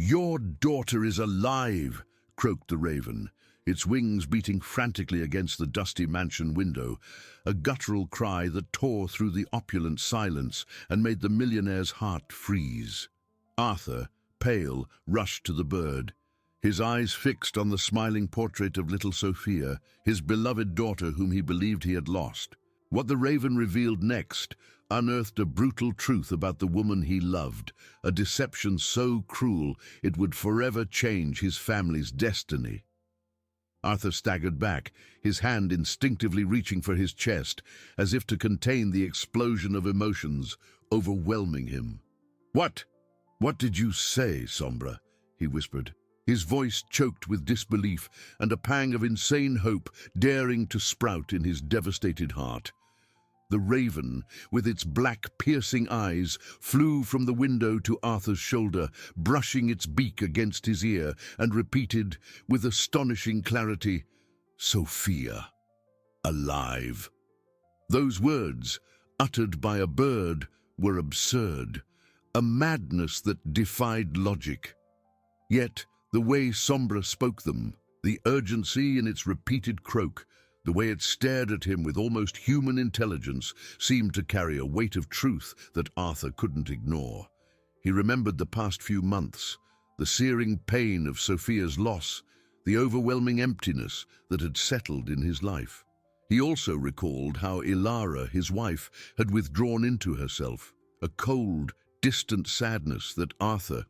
"Your daughter is alive," croaked the raven, its wings beating frantically against the dusty mansion window, a guttural cry that tore through the opulent silence and made the millionaire's heart freeze. Arthur, pale, rushed to the bird, his eyes fixed on the smiling portrait of little Sophia, his beloved daughter whom he believed he had lost. What the raven revealed next unearthed a brutal truth about the woman he loved, a deception so cruel it would forever change his family's destiny. Arthur staggered back, his hand instinctively reaching for his chest, as if to contain the explosion of emotions overwhelming him. "What did you say, Sombra?" he whispered, his voice choked with disbelief and a pang of insane hope daring to sprout in his devastated heart. The raven, with its black, piercing eyes, flew from the window to Arthur's shoulder, brushing its beak against his ear, and repeated, with astonishing clarity, "Sophia, alive." Those words, uttered by a bird, were absurd, a madness that defied logic. Yet, the way Sombra spoke them, the urgency in its repeated croak, the way it stared at him with almost human intelligence, seemed to carry a weight of truth that Arthur couldn't ignore. He remembered the past few months, the searing pain of Sophia's loss, the overwhelming emptiness that had settled in his life. He also recalled how Ilara, his wife, had withdrawn into herself, a cold, distant sadness that Arthur,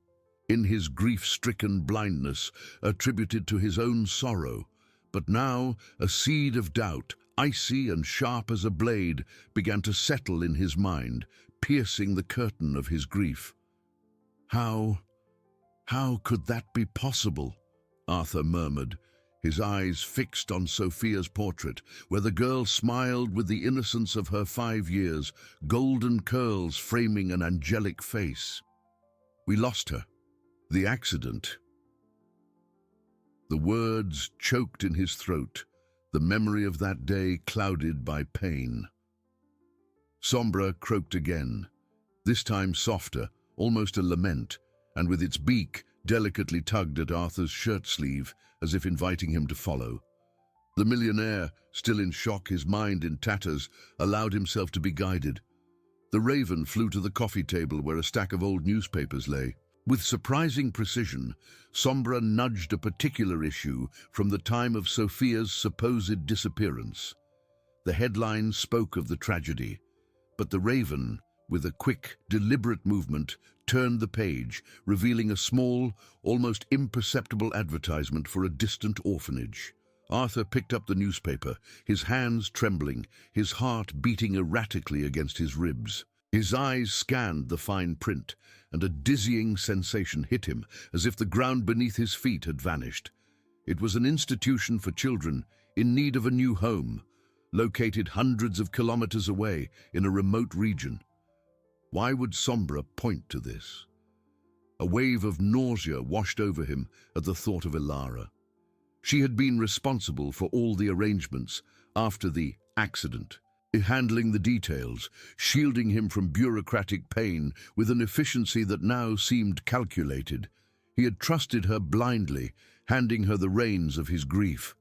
in his grief-stricken blindness, attributed to his own sorrow. But now a seed of doubt, icy and sharp as a blade, began to settle in his mind, piercing the curtain of his grief. How could that be possible? Arthur murmured, his eyes fixed on Sophia's portrait, where the girl smiled with the innocence of her 5 years, golden curls framing an angelic face. "We lost her. The accident." The words choked in his throat, the memory of that day clouded by pain. Sombra croaked again, this time softer, almost a lament, and with its beak delicately tugged at Arthur's shirt sleeve, as if inviting him to follow. The millionaire, still in shock, his mind in tatters, allowed himself to be guided. The raven flew to the coffee table where a stack of old newspapers lay. With surprising precision, Sombra nudged a particular issue from the time of Sophia's supposed disappearance. The headline spoke of the tragedy, but the raven, with a quick, deliberate movement, turned the page, revealing a small, almost imperceptible advertisement for a distant orphanage. Arthur picked up the newspaper, his hands trembling, his heart beating erratically against his ribs. His eyes scanned the fine print, and a dizzying sensation hit him, as if the ground beneath his feet had vanished. It was an institution for children in need of a new home, located hundreds of kilometers away in a remote region. Why would Sombra point to this? A wave of nausea washed over him at the thought of Ilara. She had been responsible for all the arrangements after the accident, handling the details, shielding him from bureaucratic pain with an efficiency that now seemed calculated. He had trusted her blindly, handing her the reins of his grief.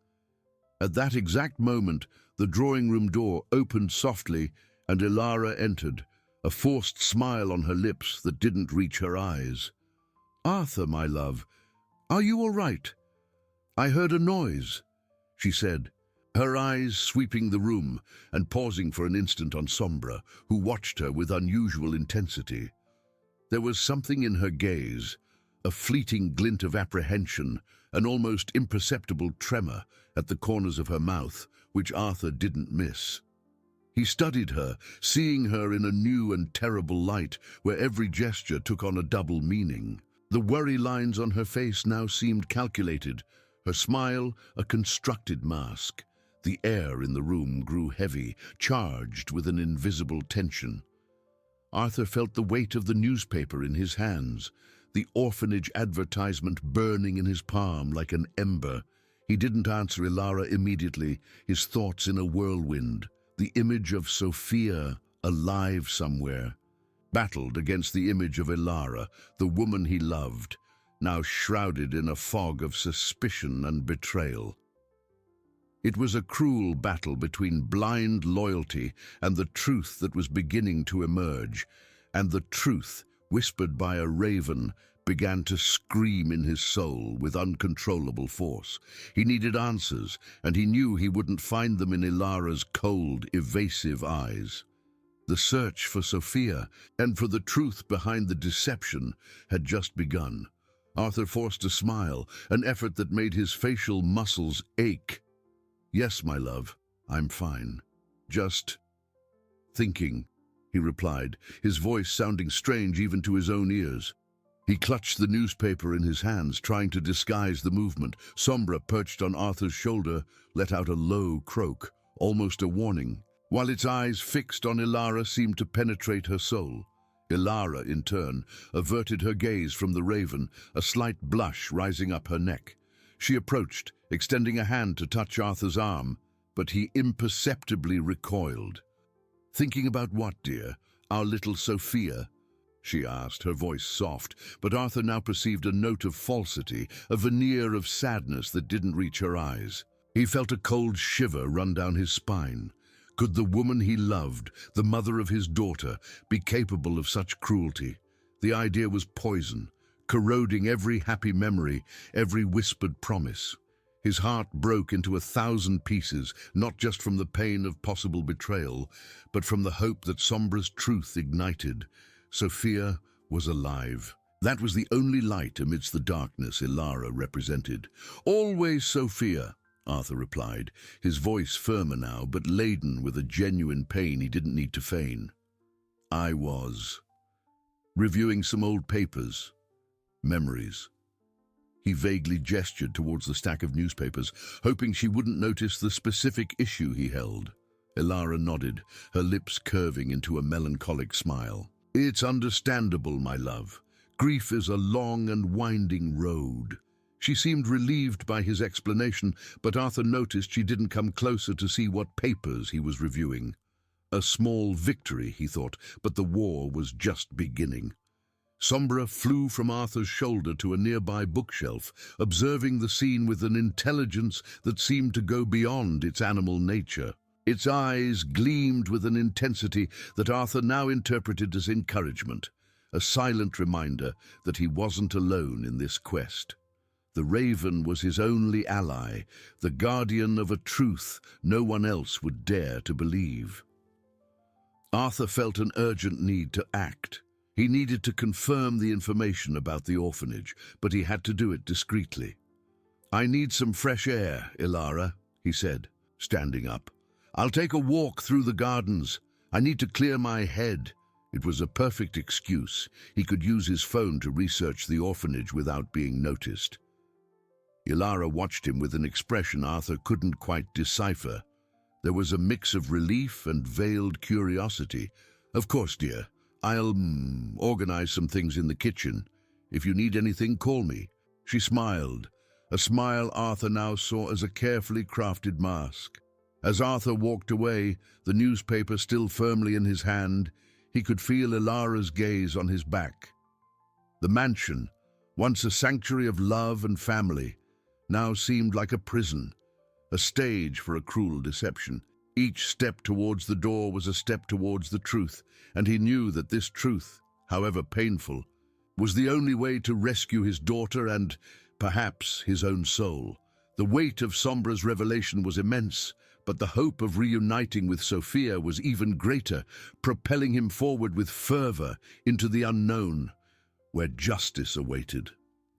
At that exact moment, the drawing-room door opened softly and Ilara entered, a forced smile on her lips that didn't reach her eyes. "Arthur, my love, are you all right? I heard a noise," she said, her eyes sweeping the room and pausing for an instant on Sombra, who watched her with unusual intensity. There was something in her gaze, a fleeting glint of apprehension, an almost imperceptible tremor at the corners of her mouth, which Arthur didn't miss. He studied her, seeing her in a new and terrible light, where every gesture took on a double meaning. The worry lines on her face now seemed calculated, her smile a constructed mask. The air in the room grew heavy, charged with an invisible tension. Arthur felt the weight of the newspaper in his hands, the orphanage advertisement burning in his palm like an ember. He didn't answer Ilara immediately, his thoughts in a whirlwind. The image of Sophia, alive somewhere, battled against the image of Ilara, the woman he loved, now shrouded in a fog of suspicion and betrayal. It was a cruel battle between blind loyalty and the truth that was beginning to emerge, and the truth, whispered by a raven, began to scream in his soul with uncontrollable force. He needed answers, and he knew he wouldn't find them in Ilara's cold, evasive eyes. The search for Sophia and for the truth behind the deception had just begun. Arthur forced a smile, an effort that made his facial muscles ache. "Yes, my love, I'm fine. Just thinking," he replied, his voice sounding strange even to his own ears. He clutched the newspaper in his hands, trying to disguise the movement. Sombra, perched on Arthur's shoulder, let out a low croak, almost a warning, while its eyes fixed on Ilara seemed to penetrate her soul. Ilara, in turn, averted her gaze from the raven, a slight blush rising up her neck. She approached, extending a hand to touch Arthur's arm, but he imperceptibly recoiled. "Thinking about what, dear? Our little Sophia?" she asked, her voice soft, but Arthur now perceived a note of falsity, a veneer of sadness that didn't reach her eyes. He felt a cold shiver run down his spine. Could the woman he loved, the mother of his daughter, be capable of such cruelty? The idea was poison, corroding every happy memory, every whispered promise. His heart broke into 1,000 pieces, not just from the pain of possible betrayal, but from the hope that Sombra's truth ignited. Sophia was alive. That was the only light amidst the darkness Ilara represented. "Always Sophia," Arthur replied, his voice firmer now, but laden with a genuine pain he didn't need to feign. "I was reviewing some old papers, memories." He vaguely gestured towards the stack of newspapers, hoping she wouldn't notice the specific issue he held. Ilara nodded, her lips curving into a melancholic smile. "It's understandable, my love. Grief is a long and winding road." She seemed relieved by his explanation, but Arthur noticed she didn't come closer to see what papers he was reviewing. A small victory, he thought, but the war was just beginning. Sombra flew from Arthur's shoulder to a nearby bookshelf, observing the scene with an intelligence that seemed to go beyond its animal nature. Its eyes gleamed with an intensity that Arthur now interpreted as encouragement, a silent reminder that he wasn't alone in this quest. The raven was his only ally, the guardian of a truth no one else would dare to believe. Arthur felt an urgent need to act. He needed to confirm the information about the orphanage, but he had to do it discreetly. "I need some fresh air, Ilara," he said, standing up. "I'll take a walk through the gardens. I need to clear my head." It was a perfect excuse. He could use his phone to research the orphanage without being noticed. Ilara watched him with an expression Arthur couldn't quite decipher. There was a mix of relief and veiled curiosity. "Of course, dear. I'll organize some things in the kitchen. If you need anything, call me." She smiled, a smile Arthur now saw as a carefully crafted mask. As Arthur walked away, the newspaper still firmly in his hand, he could feel Ilara's gaze on his back. The mansion, once a sanctuary of love and family, now seemed like a prison, a stage for a cruel deception. Each step towards the door was a step towards the truth, and he knew that this truth, however painful, was the only way to rescue his daughter and, perhaps, his own soul. The weight of Sombra's revelation was immense, but the hope of reuniting with Sophia was even greater, propelling him forward with fervor into the unknown, where justice awaited.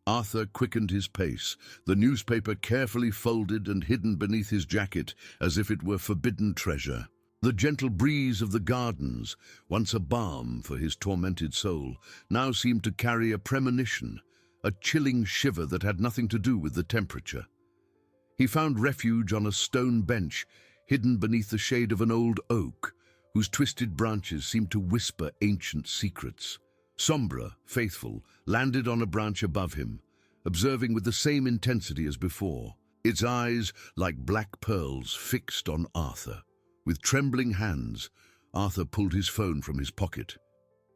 Arthur quickened his pace, the newspaper carefully folded and hidden beneath his jacket as if it were forbidden treasure. The gentle breeze of the gardens, once a balm for his tormented soul, now seemed to carry a premonition, a chilling shiver that had nothing to do with the temperature. He found refuge on a stone bench, hidden beneath the shade of an old oak, whose twisted branches seemed to whisper ancient secrets. Sombra, faithful, landed on a branch above him, observing with the same intensity as before, its eyes like black pearls fixed on Arthur. With trembling hands, Arthur pulled his phone from his pocket.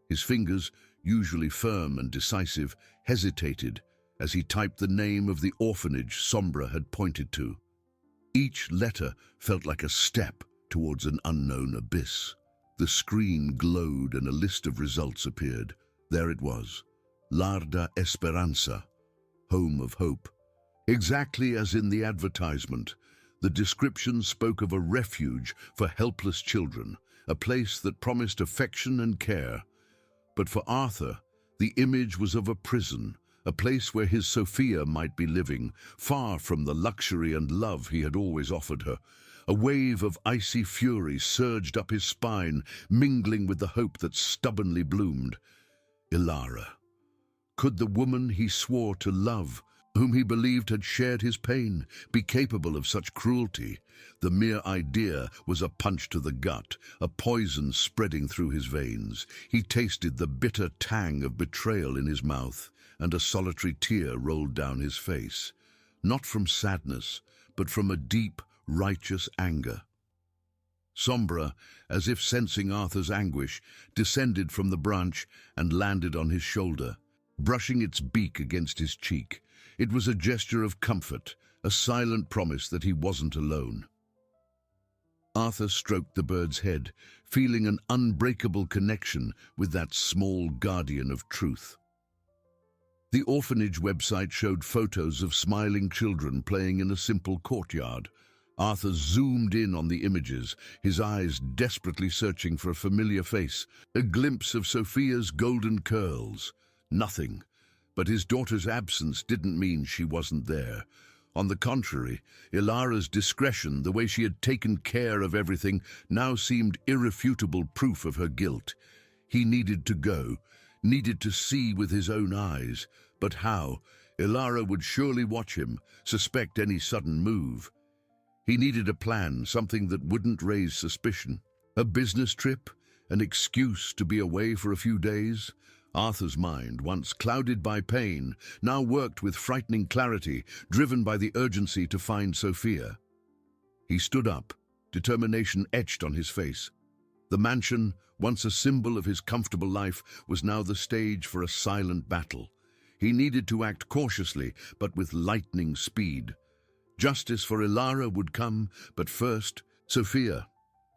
His fingers, usually firm and decisive, hesitated as he typed the name of the orphanage Sombra had pointed to. Each letter felt like a step towards an unknown abyss. The screen glowed and a list of results appeared. There it was, Larda Esperanza, home of hope. Exactly as in the advertisement, the description spoke of a refuge for helpless children, a place that promised affection and care. But for Arthur, the image was of a prison, a place where his Sophia might be living, far from the luxury and love he had always offered her. A wave of icy fury surged up his spine, mingling with the hope that stubbornly bloomed. Ilara. Could the woman he swore to love, whom he believed had shared his pain, be capable of such cruelty? The mere idea was a punch to the gut, a poison spreading through his veins. He tasted the bitter tang of betrayal in his mouth, and a solitary tear rolled down his face. Not from sadness, but from a deep, righteous anger. Sombra, as if sensing Arthur's anguish, descended from the branch and landed on his shoulder, brushing its beak against his cheek. It was a gesture of comfort, a silent promise that he wasn't alone. Arthur stroked the bird's head, feeling an unbreakable connection with that small guardian of truth. The orphanage website showed photos of smiling children playing in a simple courtyard. Arthur zoomed in on the images, his eyes desperately searching for a familiar face, a glimpse of Sophia's golden curls. Nothing. But his daughter's absence didn't mean she wasn't there. On the contrary, Ilara's discretion, the way she had taken care of everything, now seemed irrefutable proof of her guilt. He needed to go, needed to see with his own eyes. But how? Ilara would surely watch him, suspect any sudden move. He needed a plan, something that wouldn't raise suspicion. A business trip? An excuse to be away for a few days? Arthur's mind, once clouded by pain, now worked with frightening clarity, driven by the urgency to find Sophia. He stood up, determination etched on his face. The mansion, once a symbol of his comfortable life, was now the stage for a silent battle. He needed to act cautiously, but with lightning speed. Justice for Ilara would come, but first, Sophia.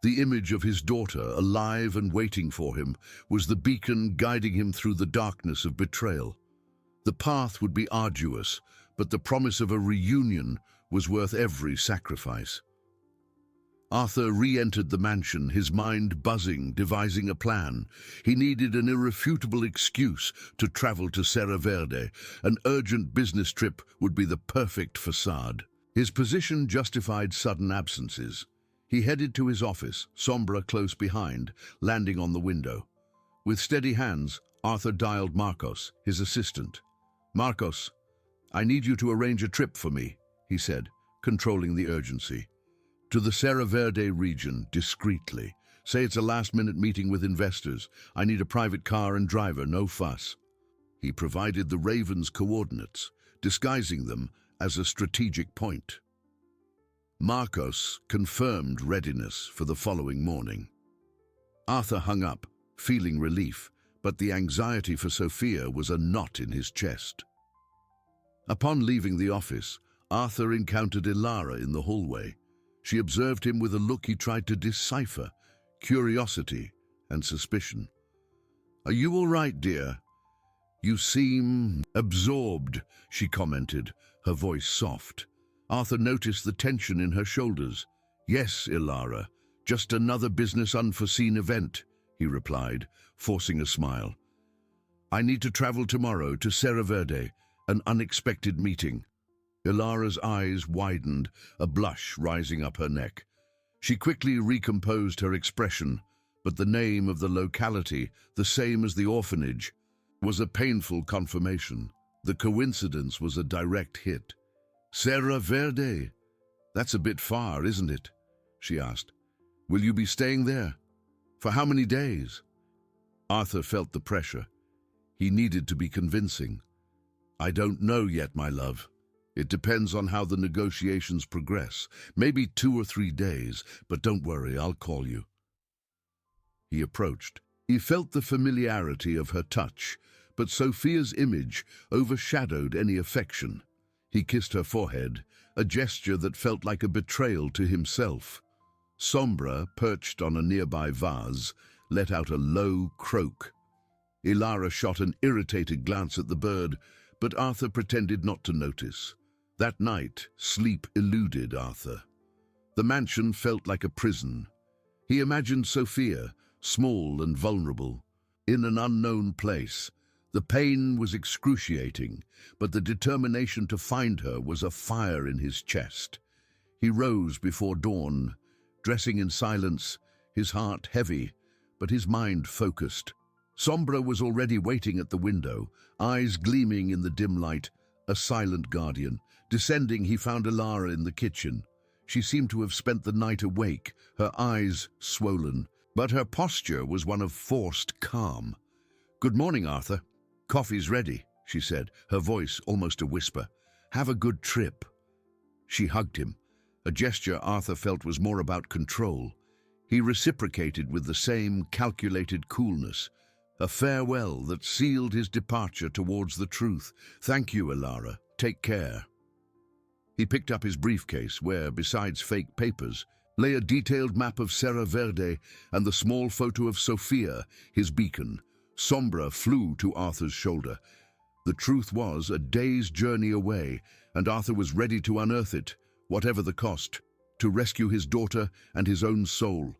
The image of his daughter, alive and waiting for him, was the beacon guiding him through the darkness of betrayal. The path would be arduous, but the promise of a reunion was worth every sacrifice. Arthur re-entered the mansion, his mind buzzing, devising a plan. He needed an irrefutable excuse to travel to Serra Verde. An urgent business trip would be the perfect facade. His position justified sudden absences. He headed to his office, Sombra close behind, landing on the window. With steady hands, Arthur dialed Marcos, his assistant. "Marcos, I need you to arrange a trip for me," he said, controlling the urgency. "To the Serra Verde region, discreetly. Say it's a last-minute meeting with investors. I need a private car and driver, no fuss." He provided the Raven's coordinates, disguising them as a strategic point. Marcos confirmed readiness for the following morning. Arthur hung up, feeling relief, but the anxiety for Sophia was a knot in his chest. Upon leaving the office, Arthur encountered Ilara in the hallway. She observed him with a look he tried to decipher, curiosity and suspicion. "Are you all right, dear? You seem absorbed," she commented, her voice soft. Arthur noticed the tension in her shoulders. "Yes, Ilara, just another business unforeseen event," he replied, forcing a smile. "I need to travel tomorrow to Serra Verde, an unexpected meeting." Ilara's eyes widened, a blush rising up her neck. She quickly recomposed her expression, but the name of the locality, the same as the orphanage, was a painful confirmation. The coincidence was a direct hit. "Serra Verde? That's a bit far, isn't it?" she asked. "Will you be staying there? For how many days?" Arthur felt the pressure. He needed to be convincing. "I don't know yet, my love. It depends on how the negotiations progress. Maybe 2 or 3 days, but don't worry, I'll call you." He approached. He felt the familiarity of her touch, but Sophia's image overshadowed any affection. He kissed her forehead, a gesture that felt like a betrayal to himself. Sombra, perched on a nearby vase, let out a low croak. Ilara shot an irritated glance at the bird, but Arthur pretended not to notice. That night, sleep eluded Arthur. The mansion felt like a prison. He imagined Sophia, small and vulnerable, in an unknown place. The pain was excruciating, but the determination to find her was a fire in his chest. He rose before dawn, dressing in silence, his heart heavy, but his mind focused. Sombra was already waiting at the window, eyes gleaming in the dim light, a silent guardian. Descending, he found Ilara in the kitchen. She seemed to have spent the night awake, her eyes swollen, but her posture was one of forced calm. "Good morning, Arthur. Coffee's ready," she said, her voice almost a whisper. "Have a good trip." She hugged him, a gesture Arthur felt was more about control. He reciprocated with the same calculated coolness, a farewell that sealed his departure towards the truth. "Thank you, Ilara. Take care." He picked up his briefcase where, besides fake papers, lay a detailed map of Serra Verde and the small photo of Sophia, his beacon. Sombra flew to Arthur's shoulder. The truth was a day's journey away, and Arthur was ready to unearth it, whatever the cost, to rescue his daughter and his own soul.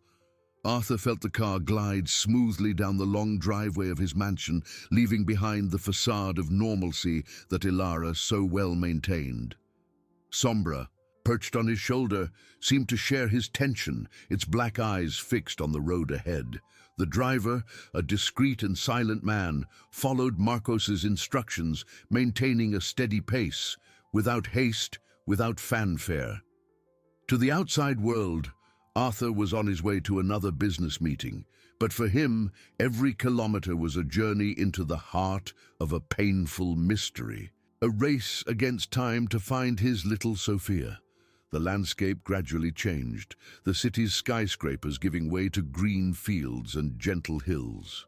Arthur felt the car glide smoothly down the long driveway of his mansion, leaving behind the facade of normalcy that Ilara so well maintained. Sombra, perched on his shoulder, seemed to share his tension, its black eyes fixed on the road ahead. The driver, a discreet and silent man, followed Marcos's instructions, maintaining a steady pace, without haste, without fanfare. To the outside world, Arthur was on his way to another business meeting, but for him, every kilometer was a journey into the heart of a painful mystery, a race against time to find his little Sophia. The landscape gradually changed, the city's skyscrapers giving way to green fields and gentle hills.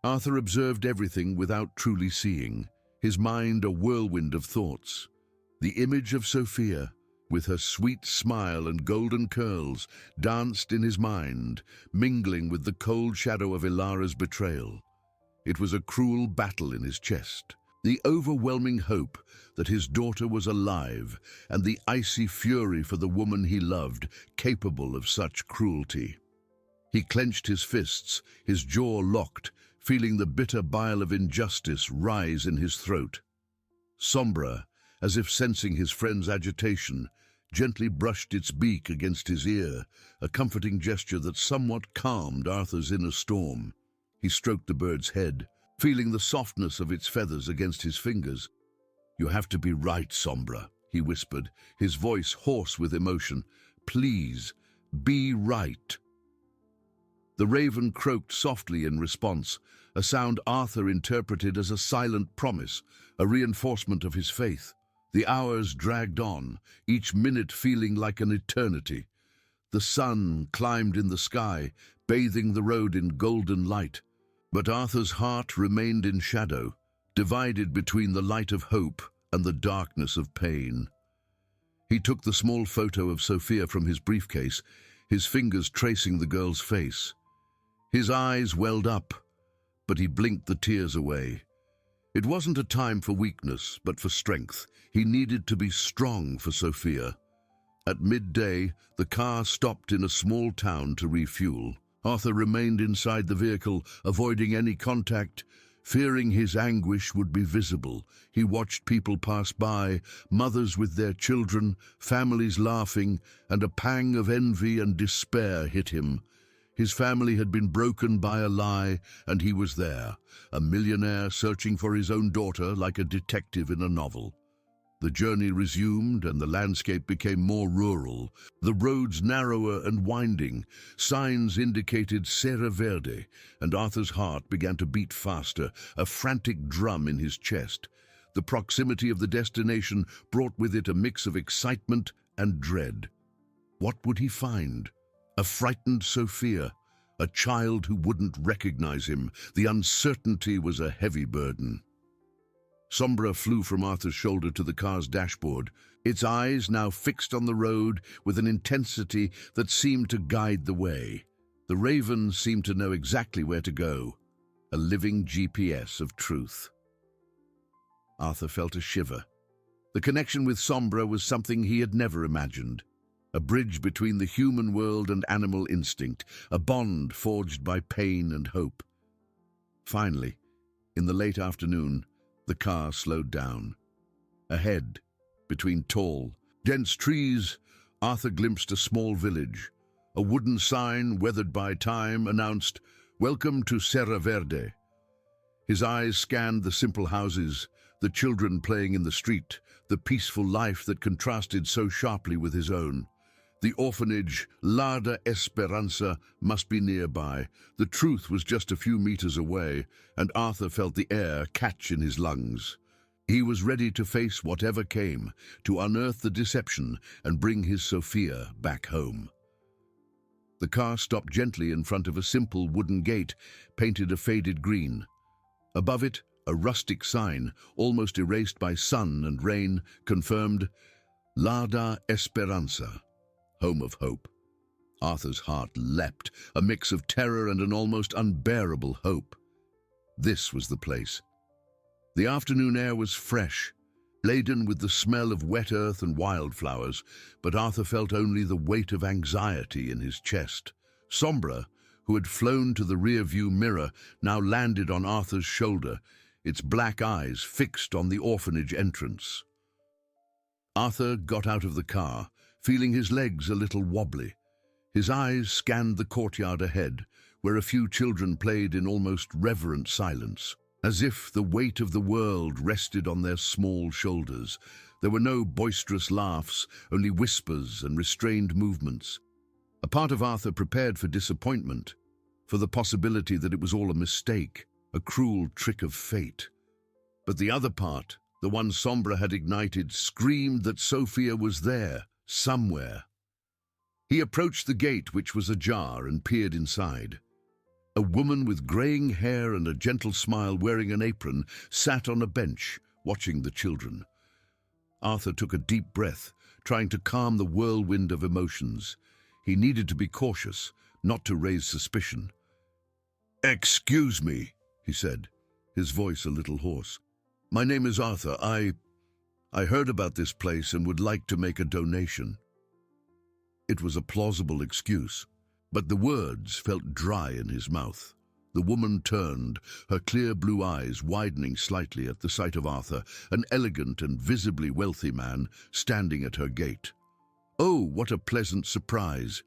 Arthur observed everything without truly seeing, his mind a whirlwind of thoughts. The image of Sophia, with her sweet smile and golden curls, danced in his mind, mingling with the cold shadow of Ilara's betrayal. It was a cruel battle in his chest. The overwhelming hope that his daughter was alive, and the icy fury for the woman he loved, capable of such cruelty. He clenched his fists, his jaw locked, feeling the bitter bile of injustice rise in his throat. Sombra, as if sensing his friend's agitation, gently brushed its beak against his ear, a comforting gesture that somewhat calmed Arthur's inner storm. He stroked the bird's head, feeling the softness of its feathers against his fingers. "You have to be right, Sombra," he whispered, his voice hoarse with emotion. "Please, be right." The raven croaked softly in response, a sound Arthur interpreted as a silent promise, a reinforcement of his faith. The hours dragged on, each minute feeling like an eternity. The sun climbed in the sky, bathing the road in golden light. But Arthur's heart remained in shadow, divided between the light of hope and the darkness of pain. He took the small photo of Sophia from his briefcase, his fingers tracing the girl's face. His eyes welled up, but he blinked the tears away. It wasn't a time for weakness, but for strength. He needed to be strong for Sophia. At midday, the car stopped in a small town to refuel. Arthur remained inside the vehicle, avoiding any contact, fearing his anguish would be visible. He watched people pass by, mothers with their children, families laughing, and a pang of envy and despair hit him. His family had been broken by a lie, and he was there, a millionaire searching for his own daughter like a detective in a novel. The journey resumed, and the landscape became more rural, the roads narrower and winding. Signs indicated Serra Verde, and Arthur's heart began to beat faster, a frantic drum in his chest. The proximity of the destination brought with it a mix of excitement and dread. What would he find? A frightened Sophia, a child who wouldn't recognize him. The uncertainty was a heavy burden. Sombra flew from Arthur's shoulder to the car's dashboard, its eyes now fixed on the road with an intensity that seemed to guide the way. The Raven seemed to know exactly where to go, a living GPS of truth. Arthur felt a shiver. The connection with Sombra was something he had never imagined. A bridge between the human world and animal instinct, a bond forged by pain and hope. Finally, in the late afternoon, the car slowed down. Ahead, between tall, dense trees, Arthur glimpsed a small village. A wooden sign, weathered by time, announced, "Welcome to Serra Verde." His eyes scanned the simple houses, the children playing in the street, the peaceful life that contrasted so sharply with his own. The orphanage, Lar da Esperança, must be nearby. The truth was just a few meters away, and Arthur felt the air catch in his lungs. He was ready to face whatever came, to unearth the deception and bring his Sophia back home. The car stopped gently in front of a simple wooden gate, painted a faded green. Above it, a rustic sign, almost erased by sun and rain, confirmed, "Lar da Esperança," home of hope. Arthur's heart leapt, a mix of terror and an almost unbearable hope. This was the place. The afternoon air was fresh, laden with the smell of wet earth and wildflowers, but Arthur felt only the weight of anxiety in his chest. Sombra, who had flown to the rear-view mirror, now landed on Arthur's shoulder, its black eyes fixed on the orphanage entrance. Arthur got out of the car, feeling his legs a little wobbly. His eyes scanned the courtyard ahead, where a few children played in almost reverent silence, as if the weight of the world rested on their small shoulders. There were no boisterous laughs, only whispers and restrained movements. A part of Arthur prepared for disappointment, for the possibility that it was all a mistake, a cruel trick of fate. But the other part, the one Sombra had ignited, screamed that Sophia was there, somewhere. He approached the gate, which was ajar, and peered inside. A woman with graying hair and a gentle smile, wearing an apron, sat on a bench, watching the children. Arthur took a deep breath, trying to calm the whirlwind of emotions. He needed to be cautious, not to raise suspicion. "Excuse me," he said, his voice a little hoarse. "My name is Arthur. I heard about this place and would like to make a donation." It was a plausible excuse, but the words felt dry in his mouth. The woman turned, her clear blue eyes widening slightly at the sight of Arthur, an elegant and visibly wealthy man standing at her gate. "Oh, what a pleasant surprise.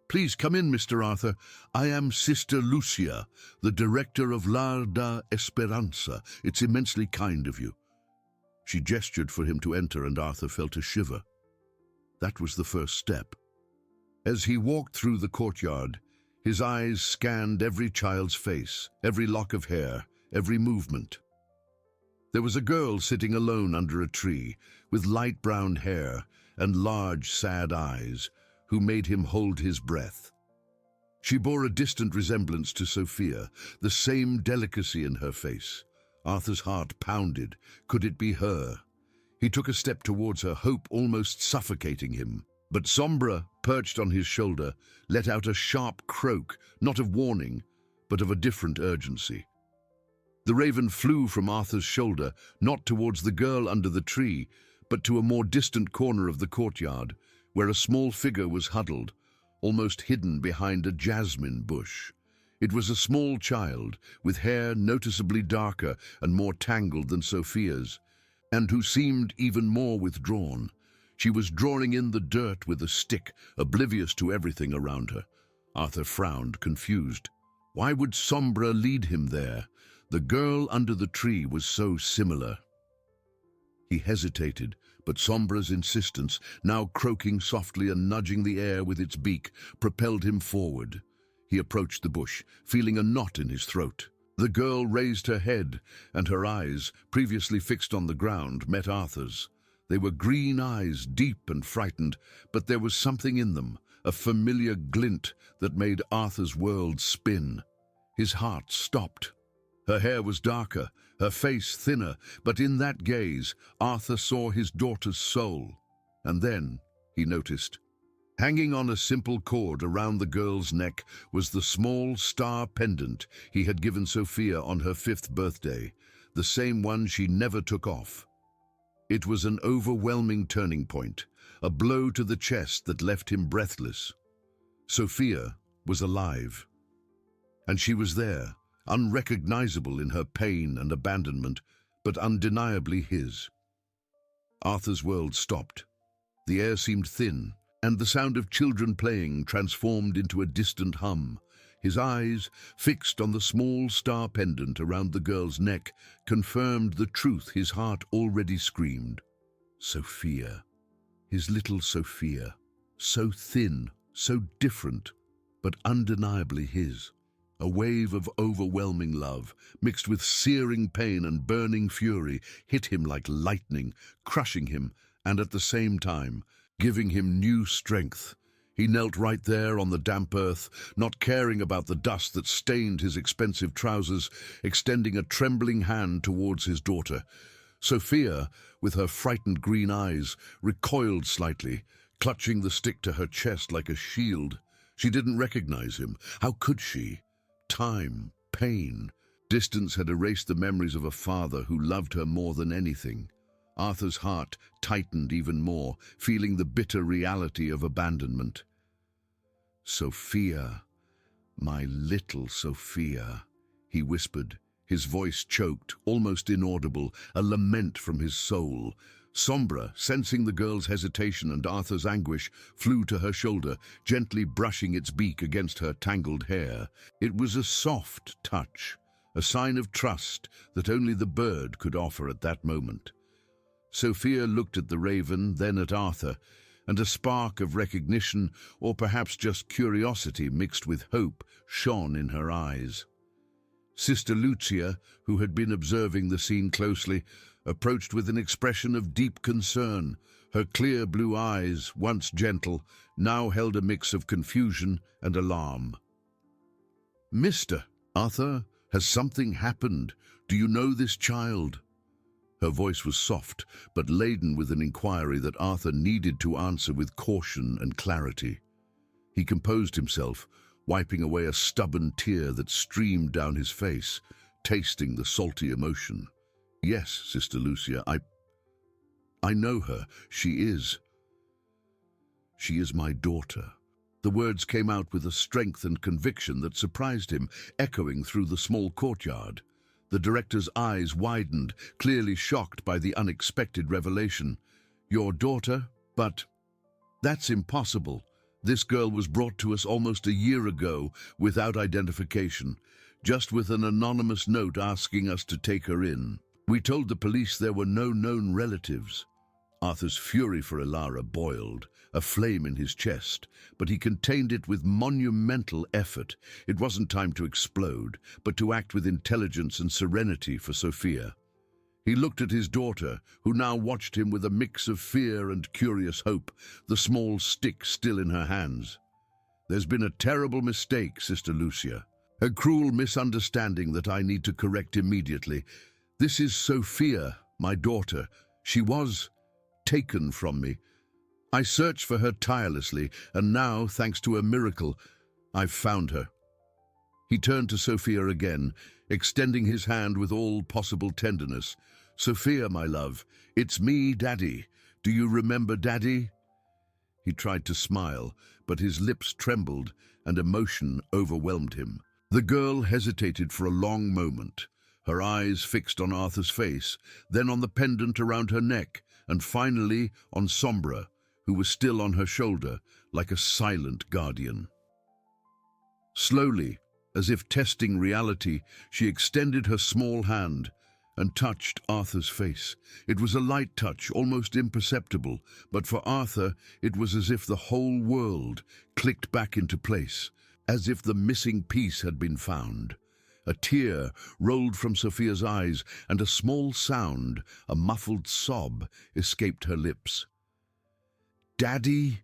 Please come in, Mr. Arthur. I am Sister Lucia, the director of Lar da Esperança. It's immensely kind of you." She gestured for him to enter, and Arthur felt a shiver. That was the first step. As he walked through the courtyard, his eyes scanned every child's face, every lock of hair, every movement. There was a girl sitting alone under a tree, with light brown hair and large, sad eyes, who made him hold his breath. She bore a distant resemblance to Sophia, the same delicacy in her face. Arthur's heart pounded. Could it be her? He took a step towards her, hope almost suffocating him. But Sombra, perched on his shoulder, let out a sharp croak, not of warning, but of a different urgency. The raven flew from Arthur's shoulder, not towards the girl under the tree, but to a more distant corner of the courtyard, where a small figure was huddled, almost hidden behind a jasmine bush. It was a small child, with hair noticeably darker and more tangled than Sophia's, and who seemed even more withdrawn. She was drawing in the dirt with a stick, oblivious to everything around her. Arthur frowned, confused. Why would Sombra lead him there? The girl under the tree was so similar. He hesitated, but Sombra's insistence, now croaking softly and nudging the air with its beak, propelled him forward. He approached the bush, feeling a knot in his throat. The girl raised her head, and her eyes, previously fixed on the ground, met Arthur's. They were green eyes, deep and frightened, but there was something in them, a familiar glint that made Arthur's world spin. His heart stopped. Her hair was darker, her face thinner, but in that gaze, Arthur saw his daughter's soul. And then, he noticed, hanging on a simple cord around the girl's neck was the small star pendant he had given Sophia on her 5th birthday, the same one she never took off. It was an overwhelming turning point, a blow to the chest that left him breathless. Sophia was alive. And she was there, unrecognizable in her pain and abandonment, but undeniably his. Arthur's world stopped. The air seemed thin, and the sound of children playing transformed into a distant hum. His eyes, fixed on the small star pendant around the girl's neck, confirmed the truth his heart already screamed. Sophia. His little Sophia. So thin, so different, but undeniably his. A wave of overwhelming love, mixed with searing pain and burning fury, hit him like lightning, crushing him, and at the same time, giving him new strength. He knelt right there on the damp earth, not caring about the dust that stained his expensive trousers, extending a trembling hand towards his daughter. Sophia, with her frightened green eyes, recoiled slightly, clutching the stick to her chest like a shield. She didn't recognize him. How could she? Time, pain, distance had erased the memories of a father who loved her more than anything. Arthur's heart tightened even more, feeling the bitter reality of abandonment. Sophia, my little Sophia, he whispered, his voice choked, almost inaudible, a lament from his soul. Sombra, sensing the girl's hesitation and Arthur's anguish, flew to her shoulder, gently brushing its beak against her tangled hair. It was a soft touch, a sign of trust that only the bird could offer at that moment. Sophia looked at the raven, then at Arthur, and a spark of recognition, or perhaps just curiosity mixed with hope, shone in her eyes. Sister Lucia, who had been observing the scene closely, approached with an expression of deep concern. Her clear blue eyes, once gentle, now held a mix of confusion and alarm. "Mr. Arthur, has something happened? Do you know this child?" Her voice was soft, but laden with an inquiry that Arthur needed to answer with caution and clarity. He composed himself, wiping away a stubborn tear that streamed down his face, tasting the salty emotion. "Yes, Sister Lucia, I know her. She is my daughter." The words came out with a strength and conviction that surprised him, echoing through the small courtyard. The director's eyes widened, clearly shocked by the unexpected revelation. "Your daughter? But that's impossible. This girl was brought to us almost a year ago without identification, just with an anonymous note asking us to take her in. We told the police there were no known relatives." Arthur's fury for Elara boiled, a flame in his chest, but he contained it with monumental effort. It wasn't time to explode, but to act with intelligence and serenity for Sophia. He looked at his daughter, who now watched him with a mix of fear and curious hope, the small stick still in her hands. "There's been a terrible mistake, Sister Lucia. A cruel misunderstanding that I need to correct immediately. This is Sophia, my daughter. She was taken from me. I searched for her tirelessly, and now, thanks to a miracle, I've found her." He turned to Sophia again, extending his hand with all possible tenderness. "Sophia, my love, it's me, Daddy. Do you remember Daddy?" He tried to smile, but his lips trembled and emotion overwhelmed him. The girl hesitated for a long moment, her eyes fixed on Arthur's face, then on the pendant around her neck, and finally on Sombra, who was still on her shoulder, like a silent guardian. Slowly, as if testing reality, she extended her small hand and touched Arthur's face. It was a light touch, almost imperceptible, but for Arthur it was as if the whole world clicked back into place, as if the missing piece had been found. A tear rolled from Sophia's eyes, and a small sound, a muffled sob, escaped her lips. "Daddy,"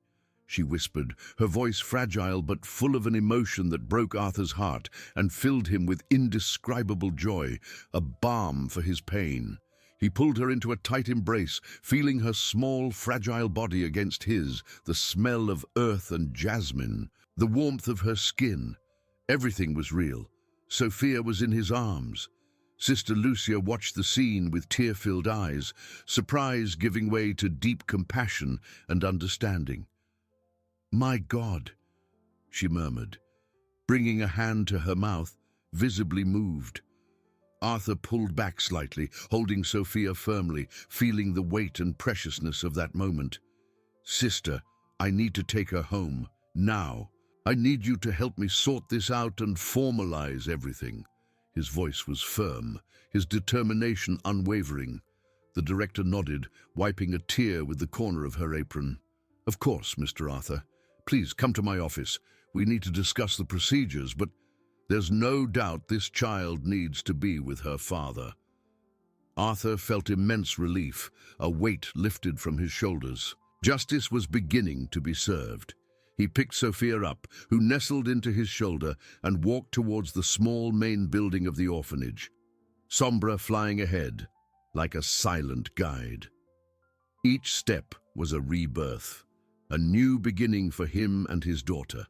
she whispered, her voice fragile but full of an emotion that broke Arthur's heart and filled him with indescribable joy, a balm for his pain. He pulled her into a tight embrace, feeling her small, fragile body against his, the smell of earth and jasmine, the warmth of her skin. Everything was real. Sophia was in his arms. Sister Lucia watched the scene with tear-filled eyes, surprise giving way to deep compassion and understanding. "My God," she murmured, bringing a hand to her mouth, visibly moved. Arthur pulled back slightly, holding Sophia firmly, feeling the weight and preciousness of that moment. "Sister, I need to take her home, now. I need you to help me sort this out and formalize everything." His voice was firm, his determination unwavering. The director nodded, wiping a tear with the corner of her apron. "Of course, Mr. Arthur. Please come to my office. We need to discuss the procedures, but there's no doubt this child needs to be with her father." Arthur felt immense relief, a weight lifted from his shoulders. Justice was beginning to be served. He picked Sophia up, who nestled into his shoulder, and walked towards the small main building of the orphanage, Sombra flying ahead, like a silent guide. Each step was a rebirth, a new beginning for him and his daughter.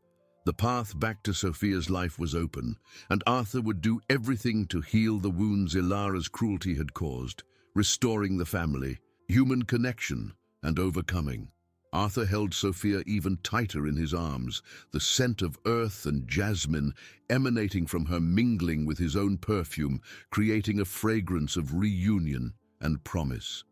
The path back to Sophia's life was open, and Arthur would do everything to heal the wounds Ilara's cruelty had caused, restoring the family, human connection, and overcoming. Arthur held Sophia even tighter in his arms, the scent of earth and jasmine emanating from her mingling with his own perfume, creating a fragrance of reunion and promise.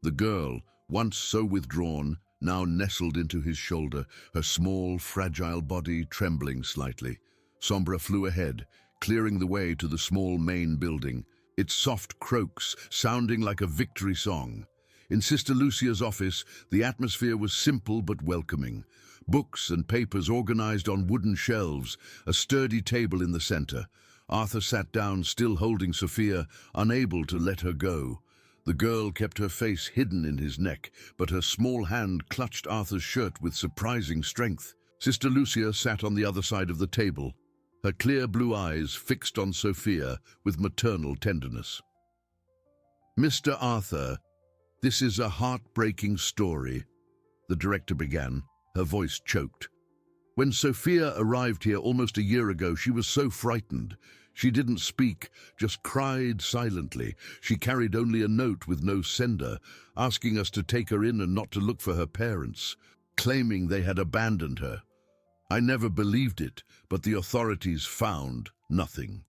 The girl, once so withdrawn, now nestled into his shoulder, her small, fragile body trembling slightly. Sombra flew ahead, clearing the way to the small main building, its soft croaks sounding like a victory song. In Sister Lucia's office, the atmosphere was simple but welcoming. Books and papers organized on wooden shelves, a sturdy table in the center. Arthur sat down, still holding Sophia, unable to let her go. The girl kept her face hidden in his neck, but her small hand clutched Arthur's shirt with surprising strength. Sister Lucia sat on the other side of the table, her clear blue eyes fixed on Sophia with maternal tenderness. "Mr. Arthur, this is a heartbreaking story," the director began, her voice choked. "When Sophia arrived here almost a year ago, she was so frightened. She didn't speak, just cried silently. She carried only a note with no sender, asking us to take her in and not to look for her parents, claiming they had abandoned her. I never believed it, but the authorities found nothing."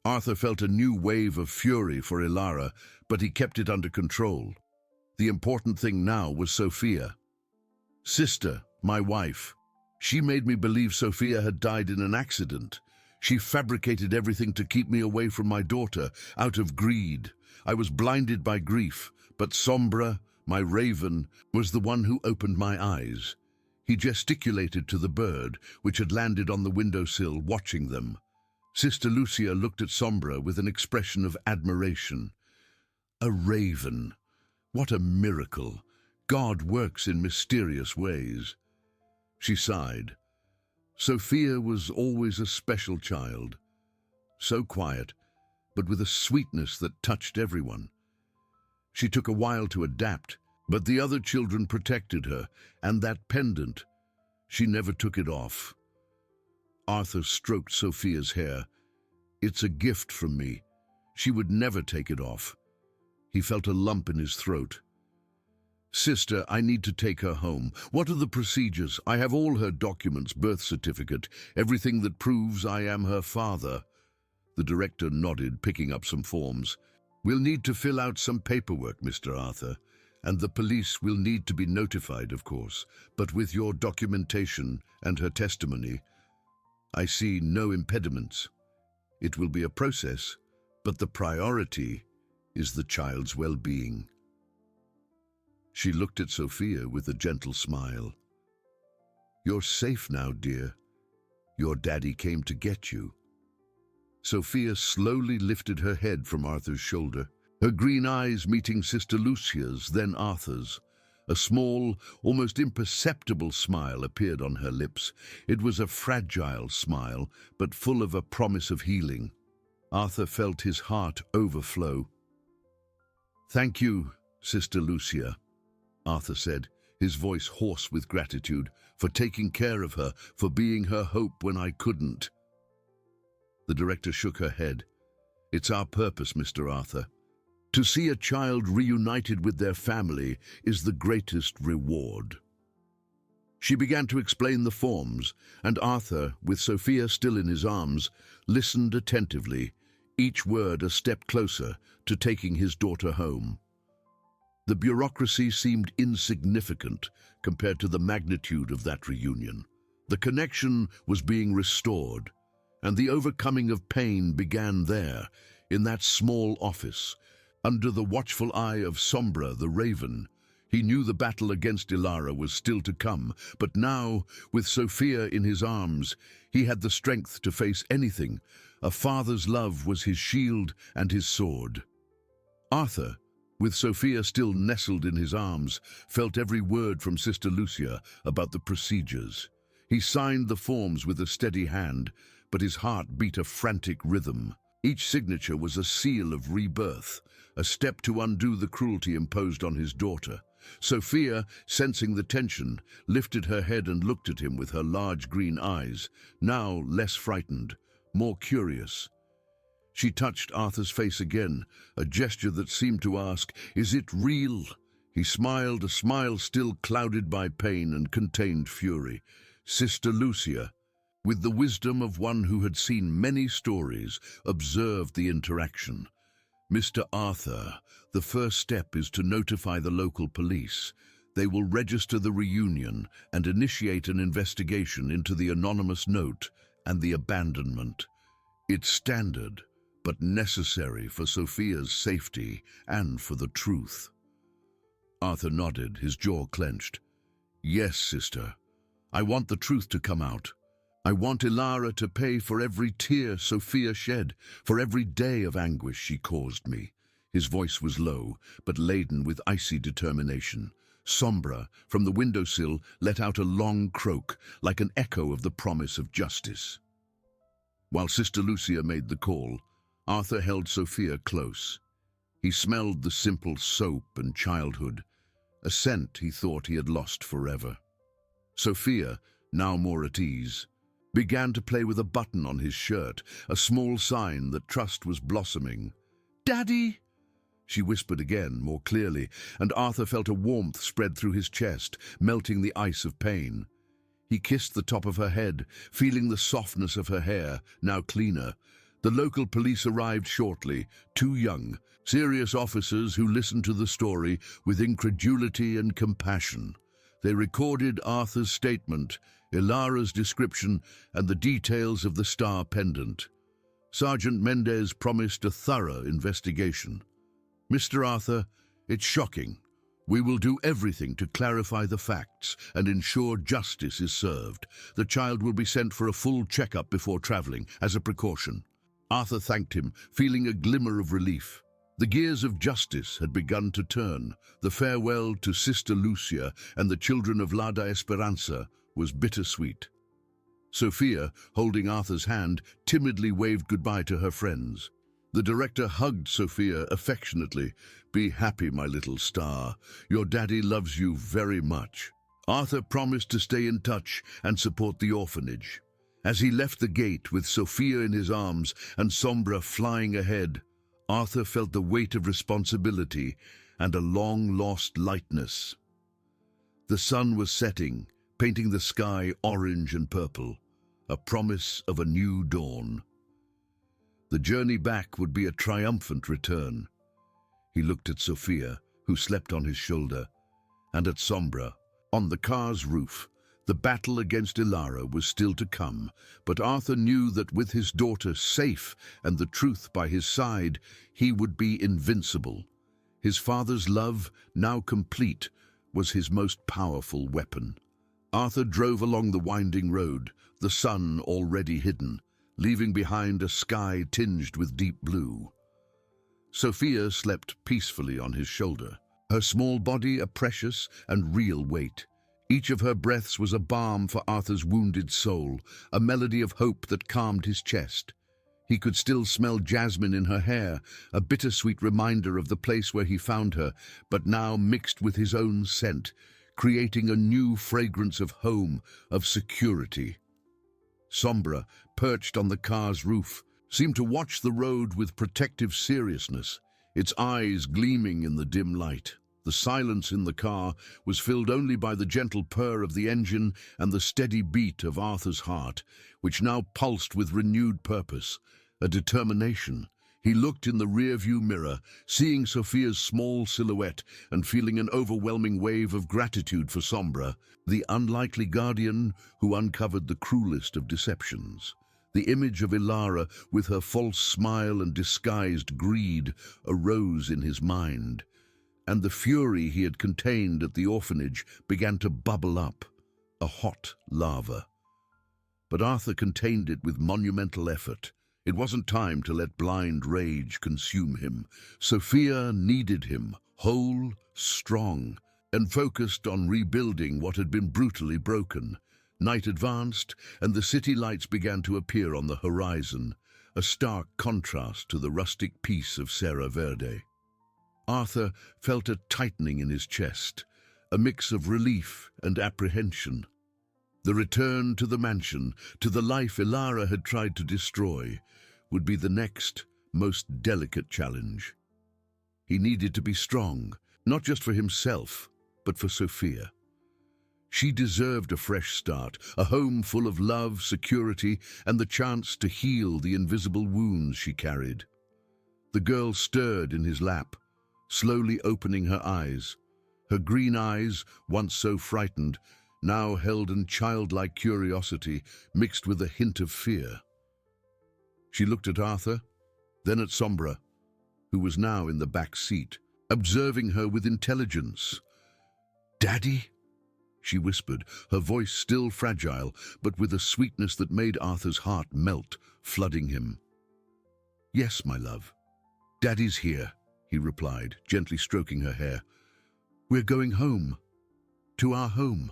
Arthur felt a new wave of fury for Ilara, but he kept it under control. The important thing now was Sophia. "Sister, my wife. She made me believe Sophia had died in an accident. She fabricated everything to keep me away from my daughter, out of greed. I was blinded by grief, but Sombra, my raven, was the one who opened my eyes." He gesticulated to the bird, which had landed on the windowsill, watching them. Sister Lucia looked at Sombra with an expression of admiration. "A raven. What a miracle. God works in mysterious ways." She sighed. Sophia was always a special child, so quiet, but with a sweetness that touched everyone. She took a while to adapt, but the other children protected her, and that pendant, she never took it off. Arthur stroked Sophia's hair. "It's a gift from me. She would never take it off." He felt a lump in his throat. "Sister, I need to take her home. What are the procedures? I have all her documents, birth certificate, everything that proves I am her father." The director nodded, picking up some forms. "We'll need to fill out some paperwork, Mr. Arthur, and the police will need to be notified, of course, but with your documentation and her testimony, I see no impediments. It will be a process, but the priority is the child's well-being." She looked at Sophia with a gentle smile. "You're safe now, dear. Your daddy came to get you." Sophia slowly lifted her head from Arthur's shoulder, her green eyes meeting Sister Lucia's, then Arthur's. A small, almost imperceptible smile appeared on her lips. It was a fragile smile, but full of a promise of healing. Arthur felt his heart overflow. "Thank you, Sister Lucia," Arthur said, his voice hoarse with gratitude, "for taking care of her, for being her hope when I couldn't." The director shook her head. "It's our purpose, Mr. Arthur. To see a child reunited with their family is the greatest reward." She began to explain the forms, and Arthur, with Sophia still in his arms, listened attentively, each word a step closer to taking his daughter home. The bureaucracy seemed insignificant compared to the magnitude of that reunion. The connection was being restored, and the overcoming of pain began there, in that small office, under the watchful eye of Sombra the Raven. He knew the battle against Ilara was still to come, but now, with Sophia in his arms, he had the strength to face anything. A father's love was his shield and his sword. Arthur, with Sophia still nestled in his arms, felt every word from Sister Lucia about the procedures. He signed the forms with a steady hand, but his heart beat a frantic rhythm. Each signature was a seal of rebirth, a step to undo the cruelty imposed on his daughter. Sophia, sensing the tension, lifted her head and looked at him with her large green eyes, now less frightened, more curious. She touched Arthur's face again, a gesture that seemed to ask, "Is it real?" He smiled, a smile still clouded by pain and contained fury. Sister Lucia, with the wisdom of one who had seen many stories, observed the interaction. "Mr. Arthur, the first step is to notify the local police. They will register the reunion and initiate an investigation into the anonymous note and the abandonment. It's standard, but necessary for Sophia's safety and for the truth." Arthur nodded, his jaw clenched. "Yes, sister. I want the truth to come out. I want Ilara to pay for every tear Sophia shed, for every day of anguish she caused me." His voice was low, but laden with icy determination. Sombra, from the windowsill, let out a long croak, like an echo of the promise of justice. While Sister Lucia made the call, Arthur held Sophia close. He smelled the simple soap and childhood, a scent he thought he had lost forever. Sophia, now more at ease, began to play with a button on his shirt, a small sign that trust was blossoming. "Daddy!" she whispered again, more clearly, and Arthur felt a warmth spread through his chest, melting the ice of pain. He kissed the top of her head, feeling the softness of her hair, now cleaner. The local police arrived shortly, 2 young, serious officers who listened to the story with incredulity and compassion. They recorded Arthur's statement, Ilara's description, and the details of the star pendant. Sergeant Mendez promised a thorough investigation. "Mr. Arthur, it's shocking. We will do everything to clarify the facts and ensure justice is served. The child will be sent for a full checkup before traveling, as a precaution." Arthur thanked him, feeling a glimmer of relief. The gears of justice had begun to turn. The farewell to Sister Lucia and the children of La Esperanza was bittersweet. Sophia, holding Arthur's hand, timidly waved goodbye to her friends. The director hugged Sophia affectionately. "Be happy, my little star. Your daddy loves you very much." Arthur promised to stay in touch and support the orphanage. As he left the gate with Sophia in his arms and Sombra flying ahead, Arthur felt the weight of responsibility and a long-lost lightness. The sun was setting, painting the sky orange and purple, a promise of a new dawn. The journey back would be a triumphant return. He looked at Sophia, who slept on his shoulder, and at Sombra, on the car's roof. The battle against Ilara was still to come, but Arthur knew that with his daughter safe and the truth by his side, he would be invincible. His father's love, now complete, was his most powerful weapon. Arthur drove along the winding road, the sun already hidden, leaving behind a sky tinged with deep blue. Sophia slept peacefully on his shoulder. her small body a precious and real weight. Each of her breaths was a balm for Arthur's wounded soul, a melody of hope that calmed his chest. He could still smell jasmine in her hair, a bittersweet reminder of the place where he found her, but now mixed with his own scent, creating a new fragrance of home, of security. Sombra, perched on the car's roof, seemed to watch the road with protective seriousness, its eyes gleaming in the dim light. The silence in the car was filled only by the gentle purr of the engine and the steady beat of Arthur's heart, which now pulsed with renewed purpose, a determination. He looked in the rearview mirror, seeing Sophia's small silhouette and feeling an overwhelming wave of gratitude for Sombra, the unlikely guardian who uncovered the cruelest of deceptions. The image of Ilara, with her false smile and disguised greed, arose in his mind, and the fury he had contained at the orphanage began to bubble up, a hot lava. But Arthur contained it with monumental effort. It wasn't time to let blind rage consume him. Sophia needed him, whole, strong, and focused on rebuilding what had been brutally broken. Night advanced, and the city lights began to appear on the horizon, a stark contrast to the rustic peace of Serra Verde. Arthur felt a tightening in his chest, a mix of relief and apprehension. The return to the mansion, to the life Ilara had tried to destroy, would be the next, most delicate challenge. He needed to be strong, not just for himself, but for Sophia. She deserved a fresh start, a home full of love, security, and the chance to heal the invisible wounds she carried. The girl stirred in his lap, slowly opening her eyes. Her green eyes, once so frightened, now held in childlike curiosity mixed with a hint of fear. She looked at Arthur, then at Sombra, who was now in the back seat, observing her with intelligence. "Daddy?" she whispered, her voice still fragile, but with a sweetness that made Arthur's heart melt, flooding him. "Yes, my love. Daddy's here," he replied, gently stroking her hair. "We're going home. To our home."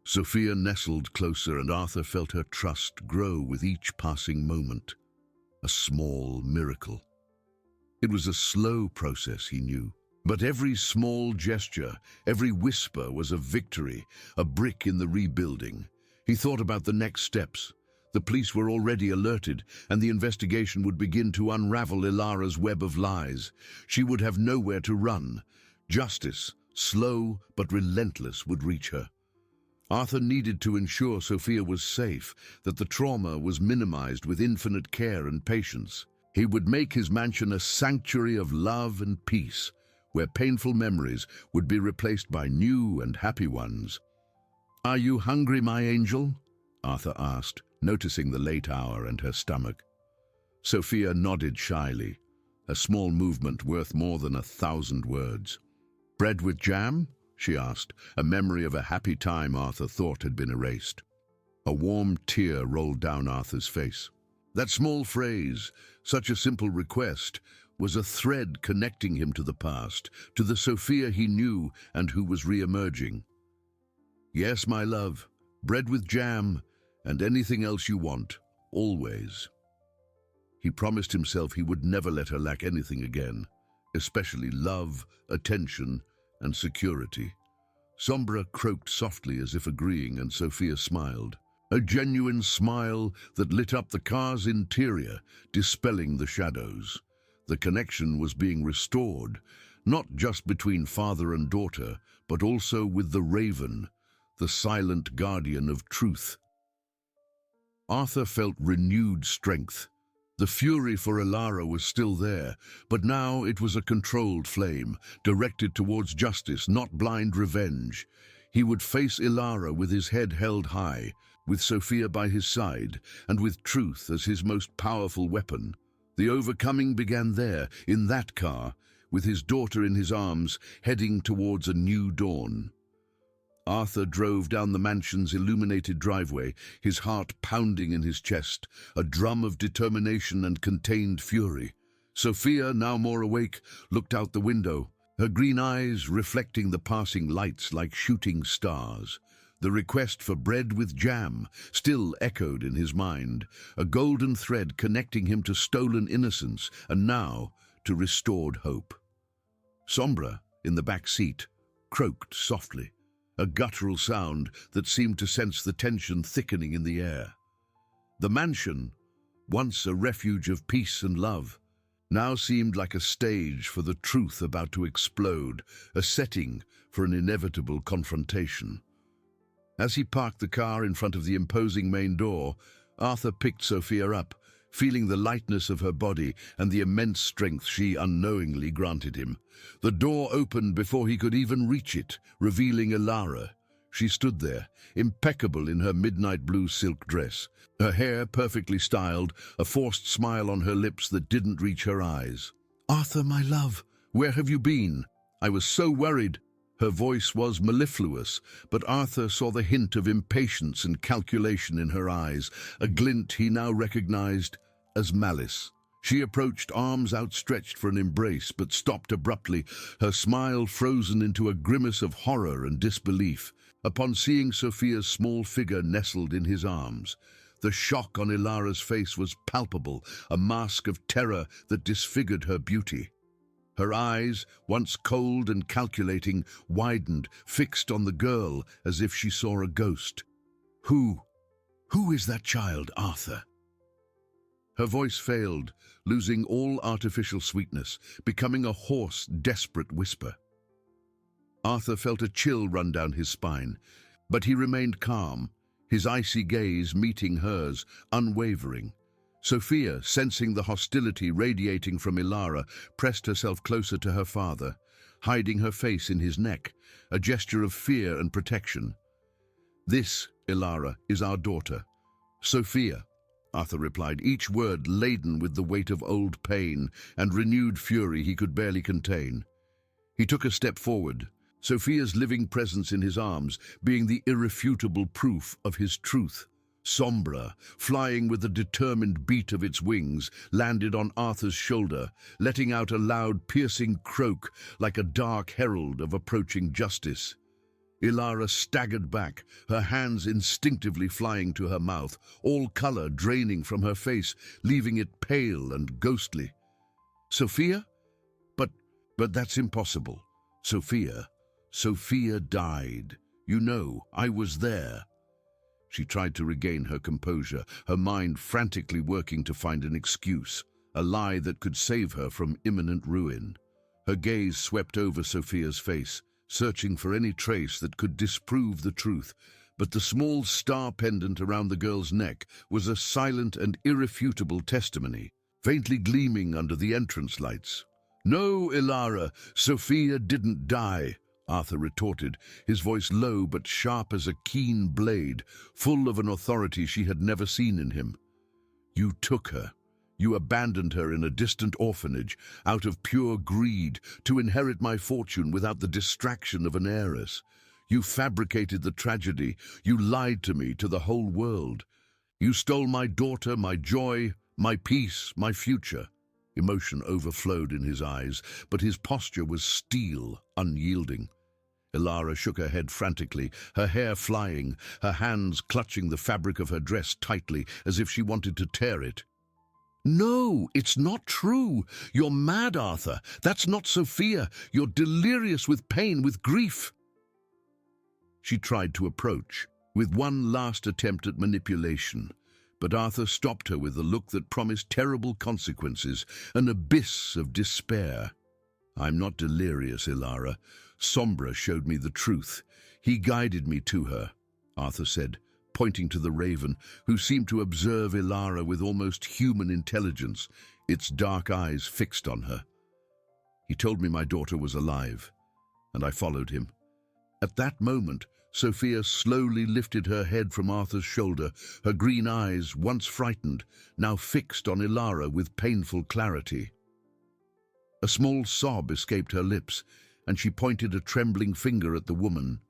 Sophia nestled closer, and Arthur felt her trust grow with each passing moment. A small miracle. It was a slow process, he knew, but every small gesture, every whisper was a victory, a brick in the rebuilding. He thought about the next steps. The police were already alerted, and the investigation would begin to unravel Ilara's web of lies. She would have nowhere to run. Justice, slow but relentless, would reach her. Arthur needed to ensure Sophia was safe, that the trauma was minimized with infinite care and patience. He would make his mansion a sanctuary of love and peace, where painful memories would be replaced by new and happy ones. "Are you hungry, my angel?" Arthur asked, noticing the late hour and her stomach. Sophia nodded shyly, a small movement worth more than 1,000 words. "Bread with jam?" she asked, a memory of a happy time Arthur thought had been erased. A warm tear rolled down Arthur's face. That small phrase, such a simple request, was a thread connecting him to the past, to the Sophia he knew and who was re-emerging. "Yes, my love, bread with jam, and anything else you want, always." He promised himself he would never let her lack anything again, especially love, attention, and security. Sombra croaked softly as if agreeing, and Sophia smiled. A genuine smile that lit up the car's interior, dispelling the shadows. The connection was being restored, not just between father and daughter, but also with the raven, the silent guardian of truth. Arthur felt renewed strength. The fury for Ilara was still there, but now it was a controlled flame, directed towards justice, not blind revenge. He would face Ilara with his head held high, with Sophia by his side, and with truth as his most powerful weapon. The overcoming began there, in that car, with his daughter in his arms, heading towards a new dawn. Arthur drove down the mansion's illuminated driveway, his heart pounding in his chest, a drum of determination and contained fury. Sophia, now more awake, looked out the window, her green eyes reflecting the passing lights like shooting stars. The request for bread with jam still echoed in his mind, a golden thread connecting him to stolen innocence and now to restored hope. Sombra, in the back seat, croaked softly, a guttural sound that seemed to sense the tension thickening in the air. The mansion, once a refuge of peace and love, now seemed like a stage for the truth about to explode, a setting for an inevitable confrontation. As he parked the car in front of the imposing main door, Arthur picked Sophia up, feeling the lightness of her body and the immense strength she unknowingly granted him. The door opened before he could even reach it, revealing Ilara. She stood there, impeccable in her midnight blue silk dress, her hair perfectly styled, a forced smile on her lips that didn't reach her eyes. "Arthur, my love, where have you been? I was so worried." Her voice was mellifluous, but Arthur saw the hint of impatience and calculation in her eyes, a glint he now recognized as malice. She approached, arms outstretched for an embrace, but stopped abruptly, her smile frozen into a grimace of horror and disbelief. Upon seeing Sophia's small figure nestled in his arms, the shock on Ilara's face was palpable, a mask of terror that disfigured her beauty. Her eyes, once cold and calculating, widened, fixed on the girl as if she saw a ghost. Who is that child, Arthur?" Her voice failed, losing all artificial sweetness, becoming a hoarse, desperate whisper. Arthur felt a chill run down his spine, but he remained calm, his icy gaze meeting hers, unwavering. Sophia, sensing the hostility radiating from Ilara, pressed herself closer to her father, hiding her face in his neck, a gesture of fear and protection. "This, Ilara, is our daughter. Sophia," Arthur replied, each word laden with the weight of old pain and renewed fury he could barely contain. He took a step forward, Sophia's living presence in his arms being the irrefutable proof of his truth. Sombra, flying with the determined beat of its wings, landed on Arthur's shoulder, letting out a loud, piercing croak like a dark herald of approaching justice. Ilara staggered back, her hands instinctively flying to her mouth, all color draining from her face, leaving it pale and ghostly. "Sophia? But that's impossible. Sophia died. You know, I was there." She tried to regain her composure, her mind frantically working to find an excuse, a lie that could save her from imminent ruin. Her gaze swept over Sophia's face, searching for any trace that could disprove the truth, but the small star pendant around the girl's neck was a silent and irrefutable testimony, faintly gleaming under the entrance lights. "No, Ilara, Sophia didn't die," Arthur retorted, his voice low but sharp as a keen blade, full of an authority she had never seen in him. "You took her. You abandoned her in a distant orphanage, out of pure greed, to inherit my fortune without the distraction of an heiress. You fabricated the tragedy. You lied to me, to the whole world. You stole my daughter, my joy, my peace, my future." Emotion overflowed in his eyes, but his posture was steel, unyielding. Ilara shook her head frantically, her hair flying, her hands clutching the fabric of her dress tightly, as if she wanted to tear it. "No, it's not true. You're mad, Arthur. That's not Sophia. You're delirious with pain, with grief." She tried to approach, with one last attempt at manipulation, but Arthur stopped her with a look that promised terrible consequences, an abyss of despair. "I'm not delirious, Ilara. Sombra showed me the truth. He guided me to her," Arthur said, pointing to the raven, who seemed to observe Ilara with almost human intelligence, its dark eyes fixed on her. "He told me my daughter was alive, and I followed him." At that moment, Sophia slowly lifted her head from Arthur's shoulder, her green eyes, once frightened, now fixed on Ilara with painful clarity. A small sob escaped her lips, and she pointed a trembling finger at the woman.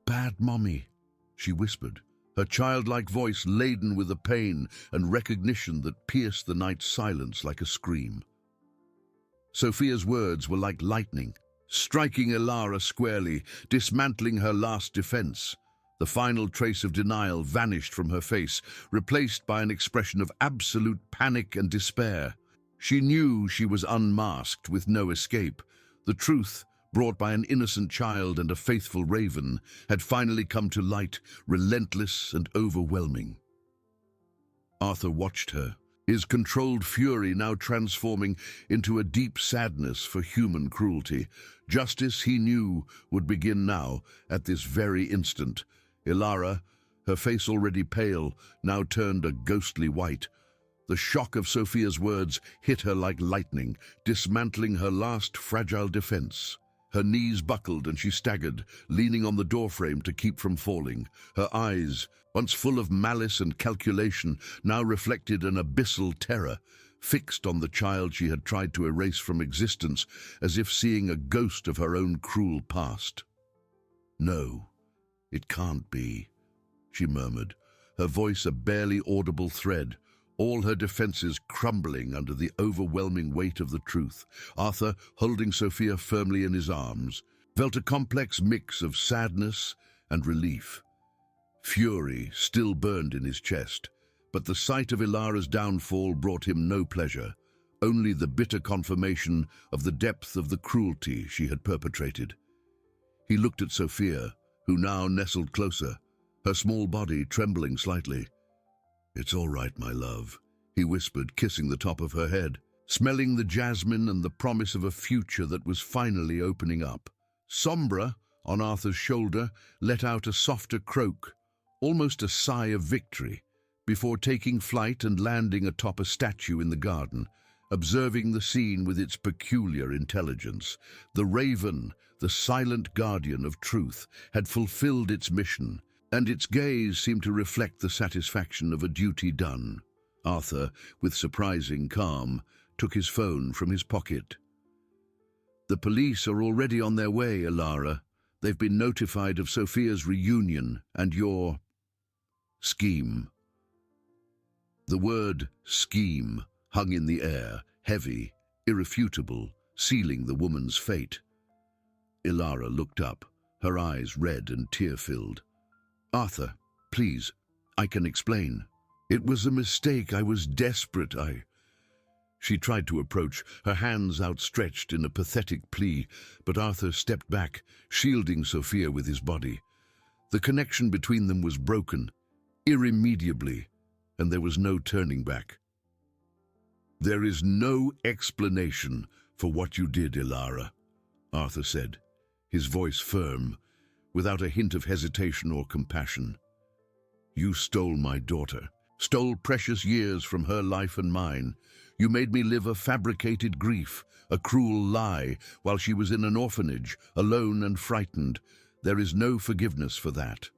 "Bad mommy," she whispered, her childlike voice laden with a pain and recognition that pierced the night's silence like a scream. Sophia's words were like lightning, striking Ilara squarely, dismantling her last defense. The final trace of denial vanished from her face, replaced by an expression of absolute panic and despair. She knew she was unmasked with no escape. The truth, brought by an innocent child and a faithful raven, had finally come to light, relentless and overwhelming. Arthur watched her, his controlled fury now transforming into a deep sadness for human cruelty. Justice, he knew, would begin now, at this very instant. Ilara, her face already pale, now turned a ghostly white. The shock of Sophia's words hit her like lightning, dismantling her last fragile defense. Her knees buckled and she staggered, leaning on the doorframe to keep from falling. Her eyes, once full of malice and calculation, now reflected an abyssal terror, fixed on the child she had tried to erase from existence, as if seeing a ghost of her own cruel past. "No, it can't be," she murmured, her voice a barely audible thread, all her defenses crumbling under the overwhelming weight of the truth. Arthur, holding Sophia firmly in his arms, felt a complex mix of sadness and relief. Fury still burned in his chest, but the sight of Ilara's downfall brought him no pleasure, only the bitter confirmation of the depth of the cruelty she had perpetrated. He looked at Sophia, who now nestled closer, her small body trembling slightly. "It's all right, my love," he whispered, kissing the top of her head, smelling the jasmine and the promise of a future that was finally opening up. Sombra, on Arthur's shoulder, let out a softer croak, almost a sigh of victory, before taking flight and landing atop a statue in the garden, observing the scene with its peculiar intelligence. The raven, the silent guardian of truth, had fulfilled its mission, and its gaze seemed to reflect the satisfaction of a duty done. Arthur, with surprising calm, took his phone from his pocket. "The police are already on their way, Ilara. They've been notified of Sophia's reunion and your scheme." The word scheme hung in the air, heavy, irrefutable, sealing the woman's fate. Ilara looked up, her eyes red and tear-filled. "Arthur, please, I can explain. It was a mistake. I was desperate. She tried to approach, her hands outstretched in a pathetic plea, but Arthur stepped back, shielding Sophia with his body. The connection between them was broken, irremediably, and there was no turning back. "There is no explanation for what you did, Ilara," Arthur said, his voice firm, without a hint of hesitation or compassion. "You stole my daughter, stole precious years from her life and mine. You made me live a fabricated grief, a cruel lie, while she was in an orphanage, alone and frightened. There is no forgiveness for that."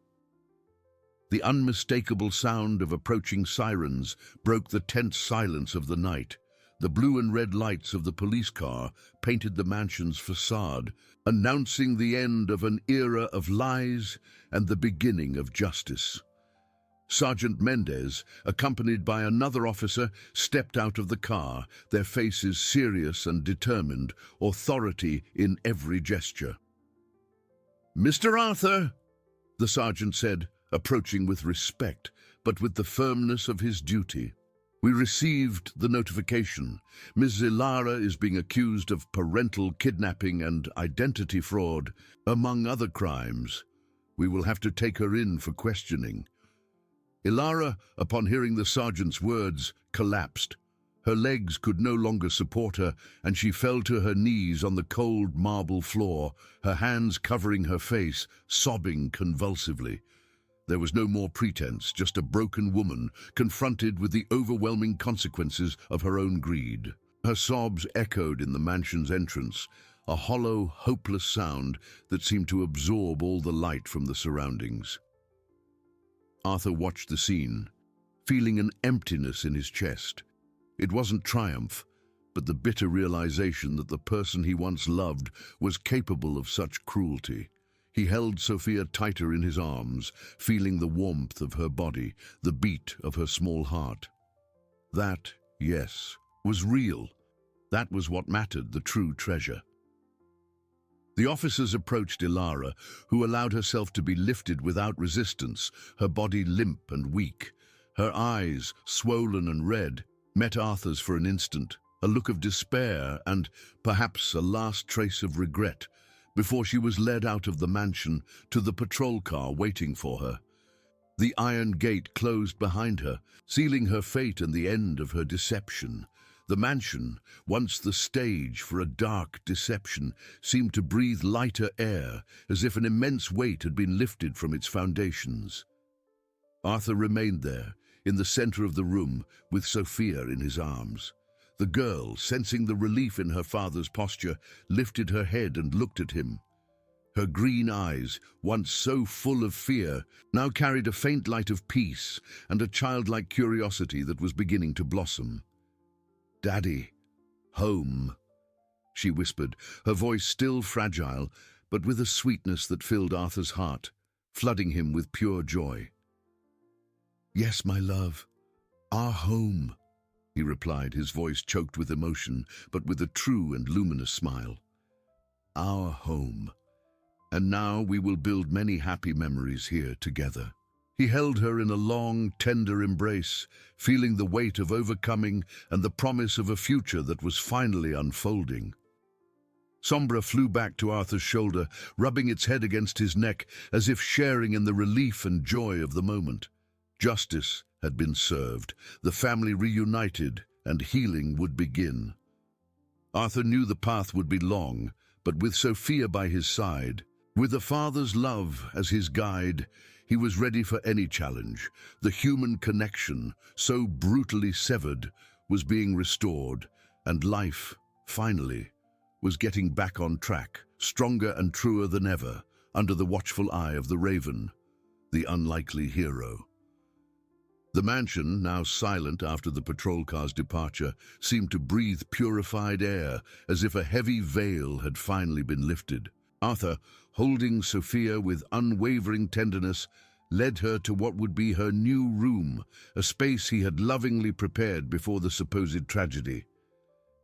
The unmistakable sound of approaching sirens broke the tense silence of the night. The blue and red lights of the police car painted the mansion's facade, announcing the end of an era of lies and the beginning of justice. Sergeant Mendez, accompanied by another officer, stepped out of the car, their faces serious and determined, authority in every gesture. "Mr. Arthur," the sergeant said, approaching with respect, but with the firmness of his duty. "We received the notification. Ms. Ilara is being accused of parental kidnapping and identity fraud, among other crimes. We will have to take her in for questioning." Ilara, upon hearing the sergeant's words, collapsed. Her legs could no longer support her, and she fell to her knees on the cold marble floor, her hands covering her face, sobbing convulsively. There was no more pretense, just a broken woman confronted with the overwhelming consequences of her own greed. Her sobs echoed in the mansion's entrance, a hollow, hopeless sound that seemed to absorb all the light from the surroundings. Arthur watched the scene, feeling an emptiness in his chest. It wasn't triumph, but the bitter realization that the person he once loved was capable of such cruelty. He held Sophia tighter in his arms, feeling the warmth of her body, the beat of her small heart. That, yes, was real. That was what mattered, the true treasure. The officers approached Ilara, who allowed herself to be lifted without resistance, her body limp and weak. Her eyes, swollen and red, met Arthur's for an instant, a look of despair and, perhaps, a last trace of regret, before she was led out of the mansion to the patrol car waiting for her. The iron gate closed behind her, sealing her fate and the end of her deception. The mansion, once the stage for a dark deception, seemed to breathe lighter air, as if an immense weight had been lifted from its foundations. Arthur remained there, in the center of the room, with Sophia in his arms. The girl, sensing the relief in her father's posture, lifted her head and looked at him. Her green eyes, once so full of fear, now carried a faint light of peace and a childlike curiosity that was beginning to blossom. "Daddy, home," she whispered, her voice still fragile, but with a sweetness that filled Arthur's heart, flooding him with pure joy. "Yes, my love, our home," he replied, his voice choked with emotion, but with a true and luminous smile. "Our home. And now we will build many happy memories here together." He held her in a long, tender embrace, feeling the weight of overcoming and the promise of a future that was finally unfolding. Sombra flew back to Arthur's shoulder, rubbing its head against his neck, as if sharing in the relief and joy of the moment. Justice had been served, the family reunited, and healing would begin. Arthur knew the path would be long, but with Sophia by his side, with a father's love as his guide, he was ready for any challenge. The human connection, so brutally severed, was being restored, and life, finally, was getting back on track, stronger and truer than ever, under the watchful eye of the Raven, the unlikely hero. The mansion, now silent after the patrol car's departure, seemed to breathe purified air, as if a heavy veil had finally been lifted. Arthur, holding Sophia with unwavering tenderness, led her to what would be her new room, a space he had lovingly prepared before the supposed tragedy.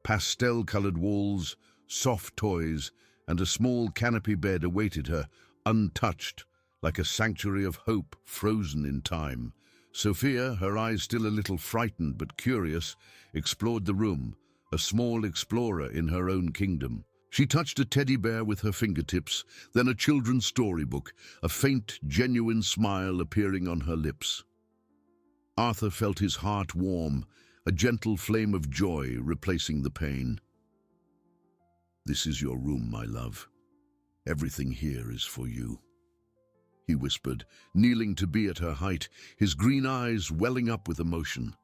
Pastel-colored walls, soft toys, and a small canopy bed awaited her, untouched, like a sanctuary of hope frozen in time. Sophia, her eyes still a little frightened but curious, explored the room, a small explorer in her own kingdom. She touched a teddy bear with her fingertips, then a children's storybook, a faint, genuine smile appearing on her lips. Arthur felt his heart warm, a gentle flame of joy replacing the pain. "This is your room, my love. Everything here is for you," he whispered, kneeling to be at her height, his green eyes welling up with emotion.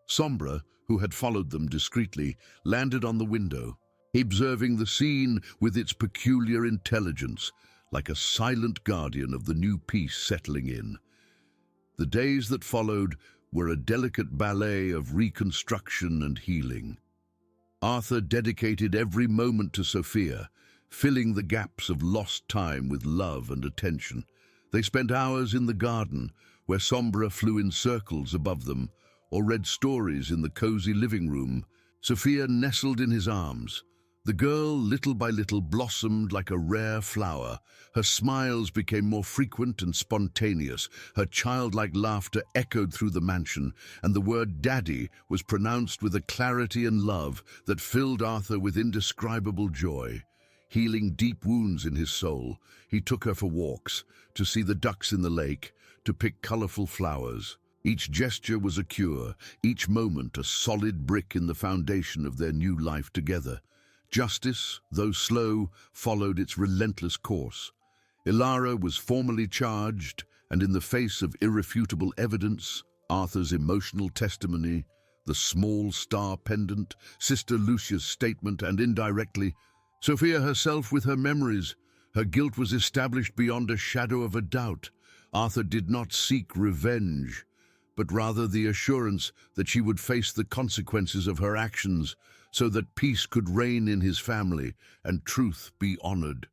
Sombra, who had followed them discreetly, landed on the window, observing the scene with its peculiar intelligence, like a silent guardian of the new peace settling in. The days that followed were a delicate ballet of reconstruction and healing. Arthur dedicated every moment to Sophia, filling the gaps of lost time with love and attention. They spent hours in the garden, where Sombra flew in circles above them, or read stories in the cozy living room. Sophia nestled in his arms. The girl, little by little, blossomed like a rare flower. Her smiles became more frequent and spontaneous. Her childlike laughter echoed through the mansion, and the word "daddy" was pronounced with a clarity and love that filled Arthur with indescribable joy. Healing deep wounds in his soul, he took her for walks, to see the ducks in the lake, to pick colorful flowers. Each gesture was a cure, each moment a solid brick in the foundation of their new life together. Justice, though slow, followed its relentless course. Ilara was formally charged, and in the face of irrefutable evidence, Arthur's emotional testimony, the small star pendant, Sister Lucia's statement, and indirectly, Sophia herself with her memories, her guilt was established beyond a shadow of a doubt. Arthur did not seek revenge, but rather the assurance that she would face the consequences of her actions, so that peace could reign in his family and truth be honored.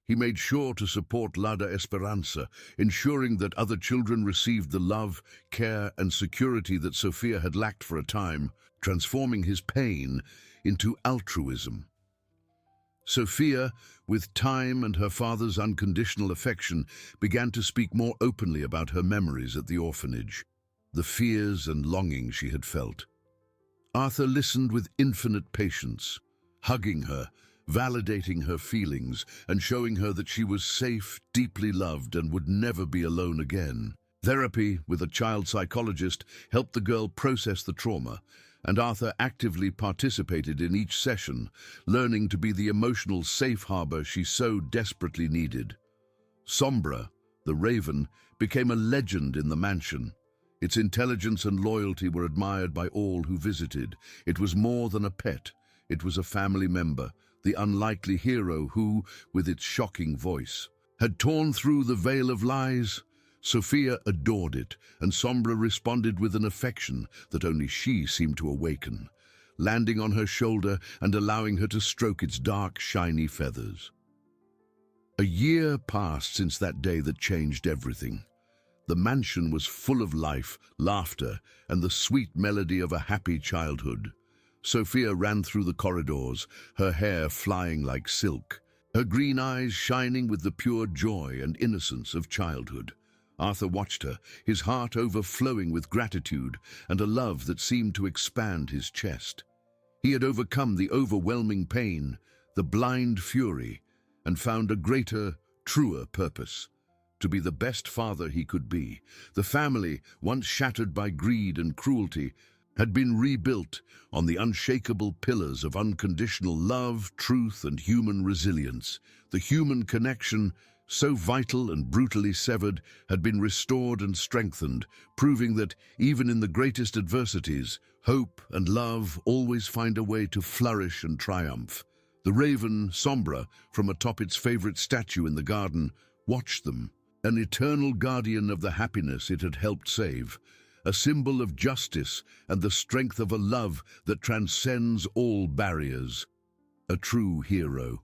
He made sure to support La Esperanza, ensuring that other children received the love, care, and security that Sofia had lacked for a time, transforming his pain into altruism. Sofia, with time and her father's unconditional affection, began to speak more openly about her memories at the orphanage, the fears and longing she had felt. Arthur listened with infinite patience, hugging her, validating her feelings, and showing her that she was safe, deeply loved, and would never be alone again. Therapy with a child psychologist helped the girl process the trauma, and Arthur actively participated in each session, learning to be the emotional safe harbor she so desperately needed. Sombra, the raven, became a legend in the mansion. Its intelligence and loyalty were admired by all who visited. It was more than a pet. It was a family member, the unlikely hero who, with its shocking voice, had torn through the veil of lies. Sofia adored it, and Sombra responded with an affection that only she seemed to awaken, landing on her shoulder and allowing her to stroke its dark, shiny feathers. A year passed since that day that changed everything. The mansion was full of life, laughter, and the sweet melody of a happy childhood. Sofia ran through the corridors, her hair flying like silk, her green eyes shining with the pure joy and innocence of childhood. Arthur watched her, his heart overflowing with gratitude and a love that seemed to expand his chest. He had overcome the overwhelming pain, the blind fury, and found a greater, truer purpose: to be the best father he could be. The family, once shattered by greed and cruelty, had been rebuilt on the unshakable pillars of unconditional love, truth, and human resilience. The human connection, so vital and brutally severed, had been restored and strengthened, proving that, even in the greatest adversities, hope and love always find a way to flourish and triumph. The raven, Sombra, from atop its favorite statue in the garden, watched them, an eternal guardian of the happiness it had helped save, a symbol of justice and the strength of a love that transcends all barriers. A true hero.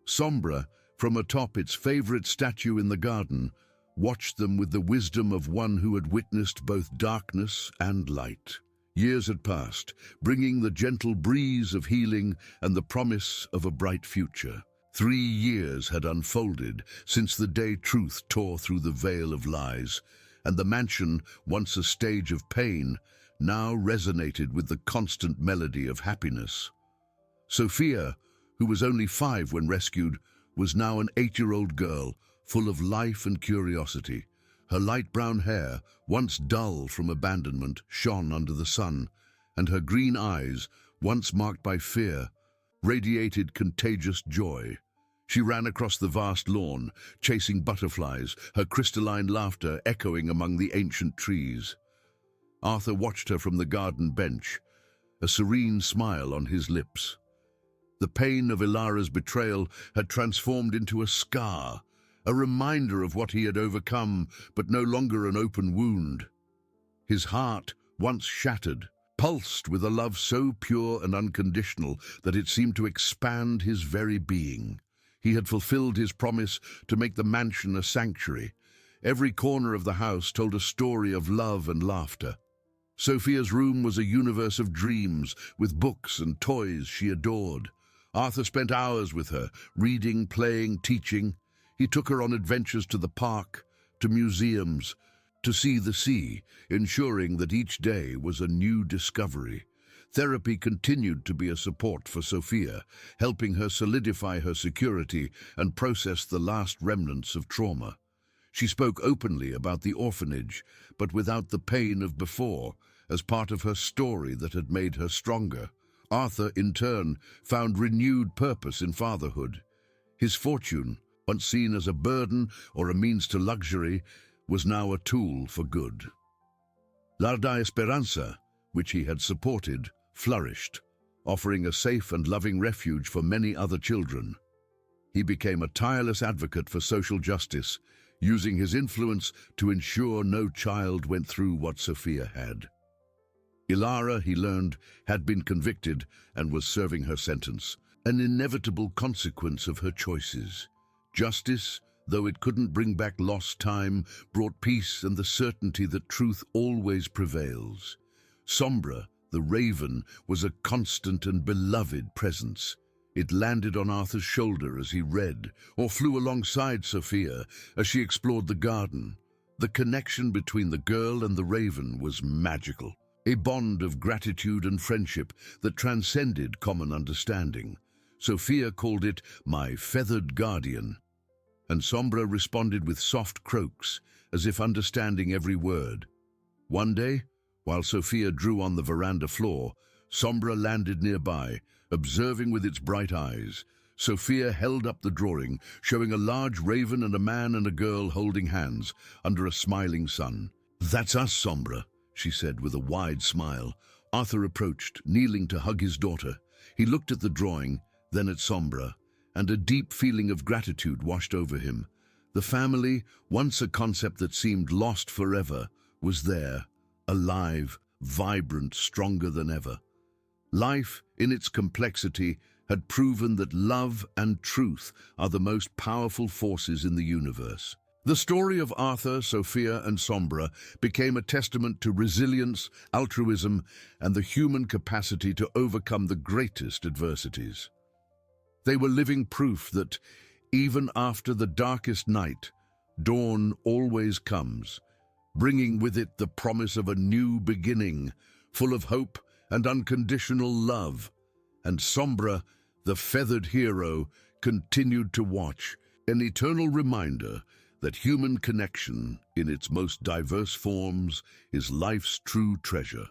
Sombra, from atop its favorite statue in the garden, watched them with the wisdom of one who had witnessed both darkness and light. Years had passed, bringing the gentle breeze of healing and the promise of a bright future. 3 years had unfolded since the day truth tore through the veil of lies, and the mansion, once a stage of pain, now resonated with the constant melody of happiness. Sofia, who was only 5 when rescued, was now an 8-year-old girl, full of life and curiosity. Her light brown hair, once dull from abandonment, shone under the sun, and her green eyes, once marked by fear, radiated contagious joy. She ran across the vast lawn, chasing butterflies, her crystalline laughter echoing among the ancient trees. Arthur watched her from the garden bench, a serene smile on his lips. The pain of Ilara's betrayal had transformed into a scar, a reminder of what he had overcome, but no longer an open wound. His heart, once shattered, pulsed with a love so pure and unconditional that it seemed to expand his very being. He had fulfilled his promise to make the mansion a sanctuary. Every corner of the house told a story of love and laughter. Sofia's room was a universe of dreams, with books and toys she adored. Arthur spent hours with her, reading, playing, teaching. He took her on adventures to the park, to museums, to see the sea, ensuring that each day was a new discovery. Therapy continued to be a support for Sofia, helping her solidify her security and process the last remnants of trauma. She spoke openly about the orphanage, but without the pain of before, as part of her story that had made her stronger. Arthur, in turn, found renewed purpose in fatherhood. His fortune, once seen as a burden or a means to luxury, was now a tool for good. La Esperanza, which he had supported, flourished, offering a safe and loving refuge for many other children. He became a tireless advocate for social justice, using his influence to ensure no child went through what Sofia had. Ilara, he learned, had been convicted and was serving her sentence, an inevitable consequence of her choices. Justice, though it couldn't bring back lost time, brought peace and the certainty that truth always prevails. Sombra, the raven, was a constant and beloved presence. It landed on Arthur's shoulder as he read, or flew alongside Sophia as she explored the garden. The connection between the girl and the raven was magical, a bond of gratitude and friendship that transcended common understanding. Sophia called it my feathered guardian, and Sombra responded with soft croaks, as if understanding every word. One day, while Sophia drew on the veranda floor, Sombra landed nearby, observing with its bright eyes. Sophia held up the drawing, showing a large raven and a man and a girl holding hands under a smiling sun. "That's us, Sombra," she said with a wide smile. Arthur approached, kneeling to hug his daughter. He looked at the drawing, then at Sombra, and a deep feeling of gratitude washed over him. The family, once a concept that seemed lost forever, was there, alive, vibrant, stronger than ever. Life, in its complexity, had proven that love and truth are the most powerful forces in the universe. The story of Arthur, Sophia, and Sombra became a testament to resilience, altruism, and the human capacity to overcome the greatest adversities. They were living proof that, even after the darkest night, dawn always comes, bringing with it the promise of a new beginning, full of hope and unconditional love. And Sombra, the feathered hero, continued to watch, an eternal reminder that human connection, in its most diverse forms, is life's true treasure.